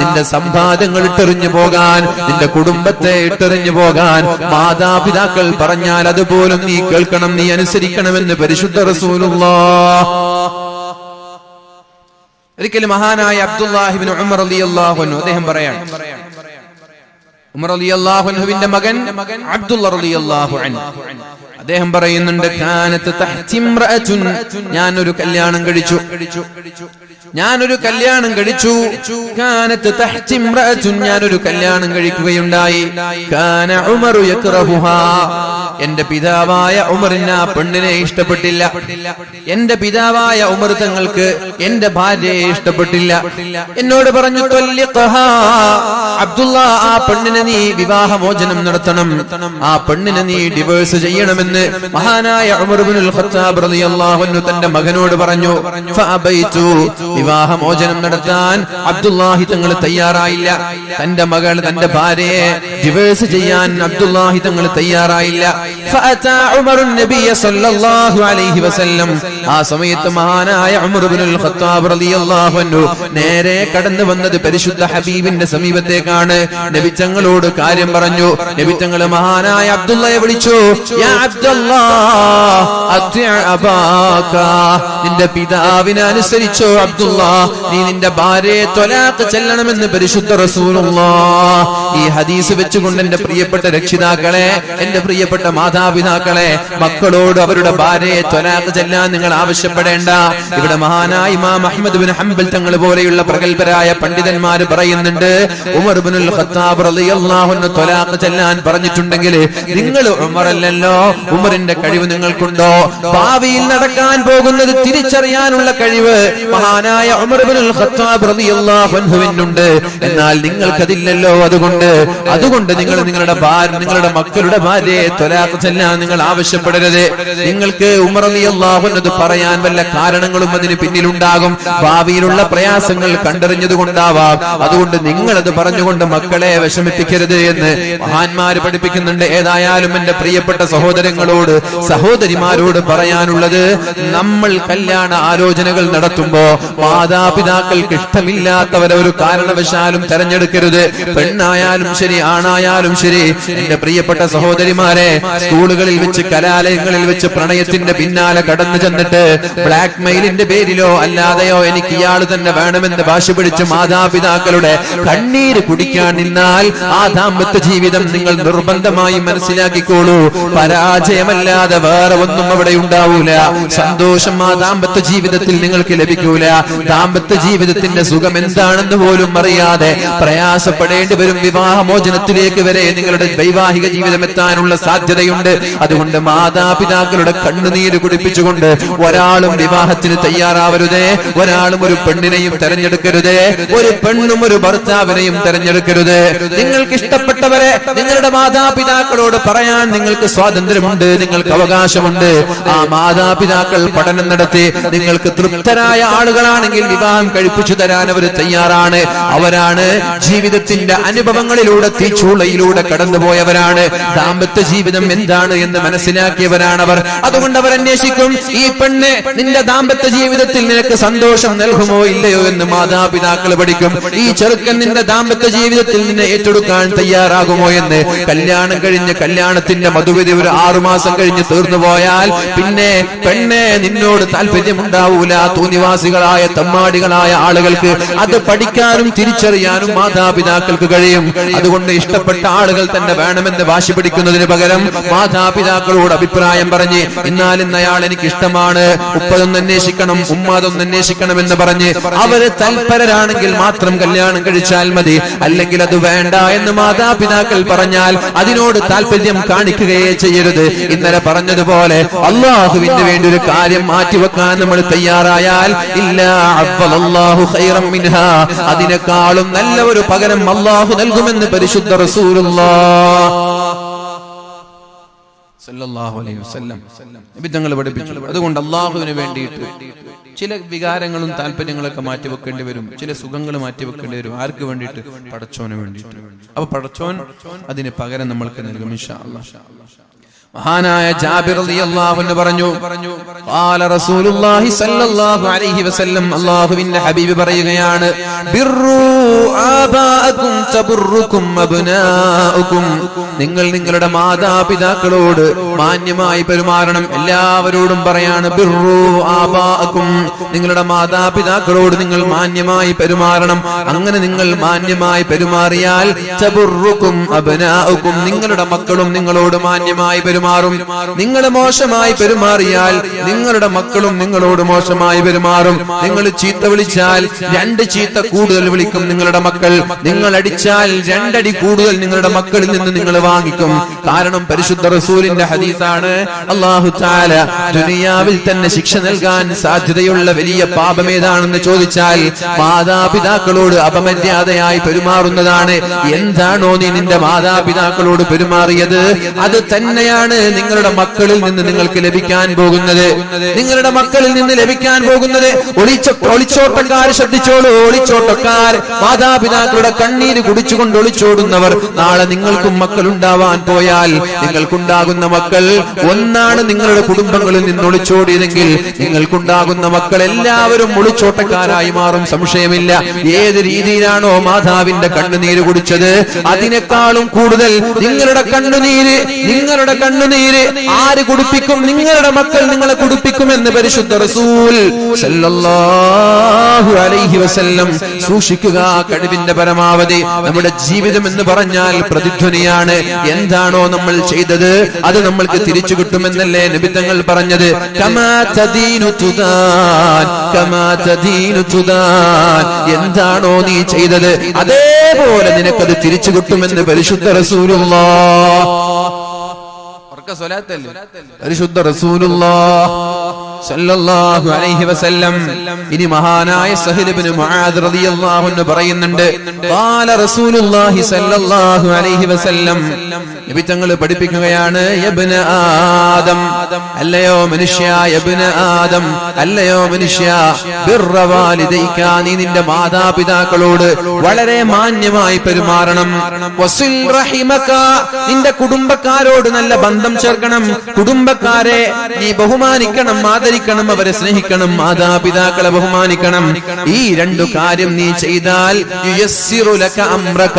നിന്റെ സമ്പാദ്യങ്ങൾ ഇട്ടെറിഞ്ഞു പോകാൻ, നിന്റെ കുടുംബത്തെ ഇട്ടെറിഞ്ഞു പോകാൻ മാതാപിതാക്കൾ പറഞ്ഞാൽ അതുപോലും നീ കേൾക്കണം, നീ അനുസരിക്കണമെന്ന് പരിശുദ്ധ റസൂലുള്ളാഹ്. ഒരിക്കലും മഹാനായ അബ്ദുല്ലാഹി ഇബ്നു ഉമർ റളിയല്ലാഹു അൻഹു അദ്ദേഹം പറയാണ്, ഉമർ റളിയല്ലാഹു അൻഹുവിന്റെ മകൻ അബ്ദുല്ല റളിയല്ലാഹു അൻഹു അദ്ദേഹം പറയുന്നുണ്ട്, കാനത്ത് തഹ്തി ഇംറഅത്തുൻ, ഞാനൊരു കല്യാണം കഴിച്ചു. കാനത്ത് തഹ്തി ഇംറഅത്തുൻ, ഞാനൊരു കല്യാണം കഴിക്കുകയുണ്ടായി. കാന ഉമർ യക്റഹുഹാ, എന്റെ പിതാവായ ഉമറിന് ആ പെണ്ണിനെ ഇഷ്ടപ്പെട്ടില്ല. എന്റെ പിതാവായ ഉമർ തങ്ങൾക്ക് എന്റെ ഭാര്യയെ ഇഷ്ടപ്പെട്ടില്ല. എന്നോട് പറഞ്ഞു, അബ്ദുള്ള, ആ പെണ്ണിനെ നീ വിവാഹമോചനം നടത്തണം, ആ പെണ്ണിനെ നീ ഡിവോഴ്സ് ചെയ്യണമെന്ന് മഹാനായ ഉമർ ഇബ്നുൽ ഖത്താബ് റളിയല്ലാഹു അൻഹു തന്റെ മകനോട് പറഞ്ഞു. ഫഅബൈതു, വിവാഹമോചനം നടത്താൻ അബ്ദുല്ലാഹി തങ്ങൾ തയ്യാറായില്ല. തന്റെ മകൾ, തന്റെ ഭാര്യയെ ഡിവോഴ്സ് ചെയ്യാൻ അബ്ദുല്ലാഹി തങ്ങൾ തയ്യാറായില്ല. ഫഅതാ ഉമറുൻ നബിയ സല്ലല്ലാഹു അലൈഹി വസല്ലം, ആ സമയത്ത് മഹാനായ ഉമർ ഇബ്നുൽ ഖത്താബ് റളിയല്ലാഹു അൻഹു നേരെ കടന്നു വന്നത് പരിശുദ്ധ ഹബീബിന്റെ സമീപത്തേക്കാണ്. നബി തങ്ങളോട് കാര്യം പറഞ്ഞു. നബി തങ്ങൾ മഹാനായ അബ്ദുള്ളയെ വിളിച്ചു. യാ അബ്ദുല്ലാഹ് അത്ഇ അബാക, നിന്റെ പിതാവിനെ അനുസരിച്ചോ അബ്ദുള്ള, നീ നിന്റെ ഭാര്യയെ ത്വലാഖ് ചെല്ലണമെന്ന് പരിശുദ്ധ റസൂലുള്ളാഹ്. ഈ ഹദീസ് വെച്ചുകൊണ്ട് എന്റെ പ്രിയപ്പെട്ട രക്ഷിതാക്കളെ, എന്റെ പ്രിയപ്പെട്ട മാതാപിതാക്കളെ, മക്കളോട് അവരുടെ ഭാര്യയെ ത്വലാഖ് ചെല്ലാൻ നിങ്ങൾ ആവശ്യപ്പെടേണ്ട. ഇവിടെ മഹാനായ ഇമാം അഹ്മദ് ബിൻ ഹംബൽ തങ്ങൾ പോലെയുള്ള പ്രഗൽഭരായ പണ്ഡിതന്മാര് പറയുന്നുണ്ട്, ഉമർ ഇബ്നുൽ ഖത്താബ് റളിയല്ലാഹു അൻഹു ത്വലാഖ് ചെല്ലാൻ പറഞ്ഞിട്ടുണ്ടെങ്കിൽ നിങ്ങൾ ഉമറല്ലല്ലോ, ഉമറിന്റെ കഴിവ് നിങ്ങൾക്കുണ്ടോ? ഭാവിയിൽ നടക്കാൻ പോകുന്നത് തിരിച്ചറിയാനുള്ള കഴിവ് മഹാനായ ഉമർ ഇബ്നുൽ ഖത്താബ് റളിയല്ലാഹു അൻഹുവിനുണ്ട്. എന്നാൽ നിങ്ങൾക്കതില്ലല്ലോ. അതുകൊണ്ട് നിങ്ങൾ നിങ്ങളുടെ മക്കളുടെ ഭാര്യയെ ത്വലാഖ് ചെല്ലാൻ നിങ്ങൾ ആവശ്യപ്പെടരുത്. നിങ്ങൾക്ക് ഉമർ റളിയല്ലാഹു അൻഹു പറയാൻ വല്ല കാരണങ്ങളും അതിന് പിന്നിലുണ്ടാകും. ഭാവിയിലുള്ള പ്രയാസങ്ങൾ കണ്ടറിഞ്ഞതുകൊണ്ടാവാം. അതുകൊണ്ട് നിങ്ങളത് പറഞ്ഞുകൊണ്ട് മക്കളെ വിഷമിപ്പിക്കരുത് എന്ന് മഹാന്മാര് പഠിപ്പിക്കുന്നുണ്ട്. ഏതായാലും എന്റെ പ്രിയപ്പെട്ട സഹോദരങ്ങളോട്, സഹോദരിമാരോട് പറയാനുള്ളത്, നമ്മൾ കല്യാണ ആലോചനകൾ നടത്തുമ്പോ മാതാപിതാക്കൾക്ക് ഇഷ്ടമില്ലാത്തവരെ ഒരു കാരണവശാലും തെരഞ്ഞെടുക്കരുത്. പെണ്ണായാലും ശരി, ആണായാലും ശരി. എന്റെ പ്രിയപ്പെട്ട സഹോദരിമാരെ, സ്കൂളുകളിൽ വെച്ച്, കലാലയങ്ങളിൽ വെച്ച് പ്രണയത്തിന്റെ പിന്നാലെ കടന്നു ചെന്നിട്ട് ബ്ലാക്ക് മെയിലിന്റെ പേരിലോ അല്ലാതെയോ എനിക്ക് ഇയാൾ തന്നെ വേണമെന്ന് വാശി പിടിച്ച് മാതാപിതാക്കളുടെ കണ്ണീര് കുടിക്കാൻ നിന്നാൽ ആ ദാമ്പത്യ ജീവിതം നിങ്ങൾ നിർബന്ധമായി മനസ്സിലാക്കിക്കോളൂ, പരാജയമല്ലാതെ വേറെ ഒന്നും അവിടെ ഉണ്ടാവൂല. സന്തോഷം ആ ദാമ്പത്യ ജീവിതത്തിൽ നിങ്ങൾക്ക് ലഭിക്കൂല. ദാമ്പത്യ ജീവിതത്തിന്റെ സുഖം എന്താണെന്ന് പോലും അറിയാതെ പ്രയാസപ്പെടേണ്ടി വരും. വിവാഹമോചനത്തിലേക്ക് വരെ നിങ്ങളുടെ വൈവാഹിക ജീവിതം എത്താനുള്ള സാധ്യതയുണ്ട്. അതുകൊണ്ട് മാതാപിതാക്കളുടെ കണ്ണുനീര് കുടിപ്പിച്ചുകൊണ്ട് ഒരാളും വിവാഹത്തിന് തയ്യാറാവരുതേ. ഒരാളും ഒരു പെണ്ണിനെയും തെരഞ്ഞെടുക്കരുതേ. ഒരു പെണ്ണും ഒരു ഭർത്താവിനെയും തെരഞ്ഞെടുക്കരുത്. നിങ്ങൾക്ക് ഇഷ്ടപ്പെട്ടവരെ നിങ്ങളുടെ മാതാപിതാക്കളോട് പറയാൻ നിങ്ങൾക്ക് സ്വാതന്ത്ര്യമുണ്ട്, നിങ്ങൾക്ക് അവകാശമുണ്ട്. ആ മാതാപിതാക്കൾ പഠനം നടത്തി നിങ്ങൾക്ക് തൃപ്തരായ ആളുകളാണെങ്കിൽ വിവാഹം കഴിപ്പിച്ചു തരാൻ അവർ തയ്യാറാണ്. അവരാണ് ജീവിതത്തിന്റെ അനുഭവങ്ങളിലൂടെ, തീച്ചൂളയിലൂടെ കടന്നുപോയവരാണ്. ദാമ്പത്യ ജീവിതം എന്താണ് എന്ന് മനസ്സിലാക്കിയവരാണ് അവർ. അതുകൊണ്ട് അവർ അന്വേഷിക്കും, ഈ പെണ്ണ് നിന്റെ ദാമ്പത്യ ജീവിതത്തിൽ നിനക്ക് സന്തോഷം നൽകുമോ ഇല്ലയോ എന്ന് മാതാപിതാക്കൾ പഠിക്കും. ഈ ചെറുക്കൻ നിന്റെ ദാമ്പത്യ ജീവിതത്തിൽ നിന്നെ ഏറ്റെടുക്കാൻ തയ്യാറാകുമോ എന്ന്. കല്യാണം കഴിഞ്ഞ് കല്യാണത്തിന്റെ മധുവിധി ഒരു 6 മാസം കഴിഞ്ഞ് തീർന്നു പോയാൽ പിന്നെ പെണ്ണെ നിന്നോട് താല്പര്യമുണ്ടാവൂല. തോന്നിവാസികളായ തമ്മാടികളായ ആളുകൾക്ക് അത് പഠിക്കാനും തിരിച്ചറിയാനും മാതാപിതാക്കൾക്ക് കഴിയും. അതുകൊണ്ട് ഇഷ്ടപ്പെട്ട ആളുകൾ തന്നെ വേണമെന്ന് വാശി പിടിക്കുന്നതിന് പകരം മാതാപിതാക്കളോട് അഭിപ്രായം പറഞ്ഞ്, എന്നാലും അയാൾ എനിക്ക് ഇഷ്ടമാണ്, ഉപ്പതൊന്ന് അന്വേഷിക്കണം, ഉമ്മാതൊന്ന് അന്വേഷിക്കണം എന്ന് പറഞ്ഞ് അവര് തൽപരരാണെങ്കിൽ മാത്രം കല്യാണം കഴിച്ചാൽ മതി. അല്ലെങ്കിൽ അത് വേണ്ട എന്ന് മാതാപിതാക്കൾ പറഞ്ഞാൽ അതിനോട് താല്പര്യം കാണിക്കുകയേ ചെയ്യരുത്. ഇന്നലെ പറഞ്ഞതുപോലെ അള്ളാഹുവിന് വേണ്ടി ഒരു കാര്യം മാറ്റിവെക്കാൻ നമ്മൾ തയ്യാറായാൽ അതിനേക്കാളും നല്ല ഒരു പകരം അള്ളാഹു നൽകുമെന്ന് പരിശുദ്ധ റസൂലുള്ളാഹ് സല്ലല്ലാഹു അലൈഹി വസല്ലം നബി തങ്ങൾ പഠിപ്പിച്ചു. അതുകൊണ്ട് അള്ളാഹുവിന് വേണ്ടിയിട്ട് ചില വികാരങ്ങളും താല്പര്യങ്ങളൊക്കെ മാറ്റിവെക്കേണ്ടി വരും, ചില സുഖങ്ങൾ മാറ്റിവെക്കേണ്ടി വരും. ആർക്ക് വേണ്ടിയിട്ട്? പടച്ചോന് വേണ്ടിയിട്ട്. അപ്പൊ പടച്ചോൻ അതിന് പകരം നമ്മൾക്ക് നൽകും ഇൻഷാ അല്ലാഹ്. മഹാനായ ജാബിർ റളിയല്ലാഹു അൻഹു പറഞ്ഞു, ഖാല റസൂലുള്ളാഹി സ്വല്ലല്ലാഹു അലൈഹി വസല്ലം, അല്ലാഹുവിന്റെ ഹബീബ് പറയുകയാണ്, ബിർറു ആബാഅകും തബുറുകും അബ്നാഉകും, നിങ്ങൾ നിങ്ങളുടെ മാതാപിതാക്കളോട് മാന്യമായി പെരുമാറണം. എല്ലാവരോടും പറയാണ് ബിർറു ആബാഅകും, നിങ്ങളുടെ മാതാപിതാക്കളോട് നിങ്ങൾ മാന്യമായി പെരുമാറണം. അങ്ങനെ നിങ്ങൾ മാന്യമായി പെരുമാറിയാൽ തബുറുകും അബ്നാഉകും, നിങ്ങളുടെ മക്കളും നിങ്ങളോട് മാന്യമായി പെരുമാറും. നിങ്ങൾ മോശമായി പെരുമാറിയാൽ നിങ്ങളുടെ മക്കളും നിങ്ങളോട് മോശമായി പെരുമാറും. നിങ്ങൾ ചീത്ത വിളിച്ചാൽ 2 ചീത്ത കൂടുതൽ വിളിക്കും നിങ്ങളുടെ മക്കൾ. നിങ്ങൾ അടിച്ചാൽ 2 അടി കൂടുതൽ നിങ്ങളുടെ മക്കളിൽ നിന്ന് നിങ്ങൾ വാങ്ങിക്കും. കാരണം പരിശുദ്ധ റസൂലിന്റെ ഹദീസാണ്, അല്ലാഹു തആല ദുനിയാവിൽ തന്നെ ശിക്ഷ നൽകാൻ സാധ്യതയുള്ള വലിയ പാപം ഏതാണെന്ന് ചോദിച്ചാൽ മാതാപിതാക്കളോട് അപമര്യാദയായി പെരുമാറുന്നതാണ്. എന്താണോ നീ നിന്റെ മാതാപിതാക്കളോട് പെരുമാറിയത്, അത് തന്നെയാണ് നിങ്ങളുടെ മക്കളിൽ നിന്ന് നിങ്ങൾക്ക് ലഭിക്കാൻ പോകുന്നത്. നിങ്ങളുടെ മക്കളിൽ നിന്ന് ലഭിക്കാൻ പോകുന്നത്. ഒളിച്ചോട്ടക്കാർ ശ്രദ്ധിച്ചോളൂ. ഒളിച്ചോട്ടക്കാർ, മാതാപിതാക്കളുടെ കണ്ണീര് കുടിച്ചുകൊണ്ട് ഒളിച്ചോടുന്നവർ, നാളെ നിങ്ങൾക്കും മക്കൾ ഉണ്ടാവാൻ പോയാൽ നിങ്ങൾക്കുണ്ടാകുന്ന മക്കൾ ഒന്നാണ് നിങ്ങളുടെ കുടുംബങ്ങളിൽ നിന്ന് ഒളിച്ചോടിയതെങ്കിൽ നിങ്ങൾക്കുണ്ടാകുന്ന മക്കൾ എല്ലാവരും ഒളിച്ചോട്ടക്കാരായി മാറും, സംശയമില്ല. ഏത് രീതിയിലാണോ മാതാവിന്റെ കണ്ണുനീര് കുടിച്ചത്, അതിനേക്കാളും കൂടുതൽ നിങ്ങളുടെ കണ്ണുനീര് ആര് കുടിപ്പിക്കും? നിങ്ങളുടെ മക്കൾ നിങ്ങളെ കുടിപ്പിക്കുമെന്ന് പരിശുദ്ധ റസൂൽ സല്ലല്ലാഹു അലൈഹി വസല്ലം. സൂക്ഷിക്കുക കഴിവിന്റെ പരമാവധി. നമ്മുടെ ജീവിതം എന്ന് പറഞ്ഞാൽ പ്രതിധ്വനിയാണ്. എന്താണോ നമ്മൾ ചെയ്തത് അത് നമ്മൾക്ക് തിരിച്ചു കിട്ടുമെന്നല്ലേ നബി തങ്ങൾ പറഞ്ഞത്. കമാ തദീനു തുദാൻ, കമാ തദീനു തുദാൻ. എന്താണോ നീ ചെയ്തത് അതേപോലെ നിനക്കത് തിരിച്ചു കിട്ടുമെന്ന് പരിശുദ്ധ റസൂലുള്ളാഹ്. പരിശുദ്ധ റസൂലുള്ളാഹ് സല്ലല്ലാഹു അലൈഹി വസല്ലം. ഇനി മഹാനായ സഹൽ ഇബ്നു മുആദ് റളിയല്ലാഹു അൻഹു പറയുന്നുണ്ട്, ഖാല റസൂലുള്ളാഹി സല്ലല്ലാഹു അലൈഹി വസല്ലം. നബി തങ്ങൾ പഠിപ്പിക്കുകയാണ്, യബ്ന ആദം, അല്ലയോ മനുഷ്യ, യബ്ന ആദം, അല്ലയോ മനുഷ്യ, ബിർറ വാലിദൈക, നീ നിന്റെ മാതാപിതാക്കളോട് വളരെ മാന്യമായി പെരുമാറണം. വസിൽ റഹിമക, നിന്റെ കുടുംബക്കാരോട് നല്ല ബന്ധം ചേർക്കണം. കുടുംബക്കാരെ നീ ബഹുമാനിക്കണം, ആദരിക്കണം, അവരെ സ്നേഹിക്കണം, മാതാപിതാക്കളെ ബഹുമാനിക്കണം. ഈ രണ്ടു കാര്യം നീ ചെയ്താൽ യുയസ്സിറു ലക അംറക,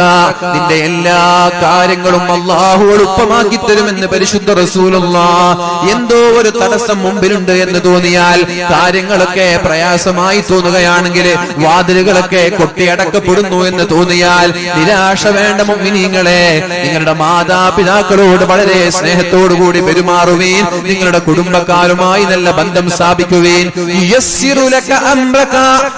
നിന്റെ എല്ലാ കാര്യങ്ങളും അല്ലാഹു എളുപ്പമാക്കി തരുമെന്ന് പരിശുദ്ധ റസൂലുള്ളാഹ്. എന്തോ ഒരു തടസ്സം മുമ്പിലുണ്ട് എന്ന് തോന്നിയാൽ, കാര്യങ്ങളൊക്കെ പ്രയാസമായി തോന്നുകയാണെങ്കിൽ, വാതിലുകളൊക്കെ കൊട്ടിയടക്കപ്പെടുന്നു എന്ന് തോന്നിയാൽ നിരാശ വേണ്ട മുഅ്മിനീങ്ങളെ. നിങ്ങളുടെ മാതാപിതാക്കളോട് വളരെ സ്നേഹത്തോടുകൂടി പെരുമാറുവീൻ. നിങ്ങളുടെ കുടുംബക്കാരുമായി നല്ല ബന്ധം സ്ഥാപിക്കുവീൻ. യുയസ്സിറു ലക അംറക,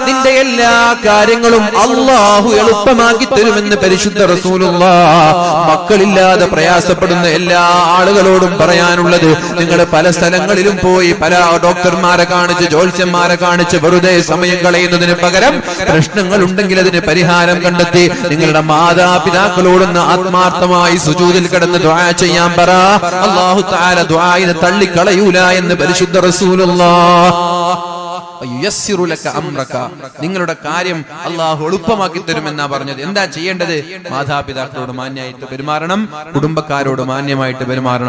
നിന്റെ എല്ലാ കാര്യങ്ങളും അല്ലാഹു എളുപ്പമാക്കി തരുമെന്ന് പരിശുദ്ധ റസൂലുള്ളാഹ്. മക്കളില്ലാതെ പ്രയാസപ്പെടുന്ന എല്ലാ ആളുകളോടും പറയാനുള്ളത്, നിങ്ങൾ പല സ്ഥലങ്ങളിലും പോയി പല ഡോക്ടർമാരെ കാണിച്ച് ജ്യോത്സ്യന്മാരെ കാണിച്ച് വെറുതെ സമയം കളയുന്നതിന് പകരം പ്രശ്നങ്ങൾ ഉണ്ടെങ്കിൽ അതിന് പരിഹാരം കണ്ടെത്തി നിങ്ങളുടെ മാതാപിതാക്കളോടൊന്ന് ആത്മാർത്ഥമായി സുജൂദിൽ കിടന്ന് ദുആ ചെയ്യാൻ പറ. അല്ലാഹു തആല ദുആയിനെ തള്ളിക്കളയൂല എന്ന് പരിശുദ്ധ റസൂലുള്ളാഹ്. യുയസ്സിറു ലക അംറക, നിങ്ങളുടെ കാര്യം അല്ലാഹു എളുപ്പമാക്കി തരുമെന്നാ പറഞ്ഞത്. എന്താ ചെയ്യേണ്ടത്? മാതാപിതാക്കളോട് മാന്യമായിട്ട് പെരുമാറണം, കുടുംബക്കാരോട് മാന്യമായിട്ട് പെരുമാറണം.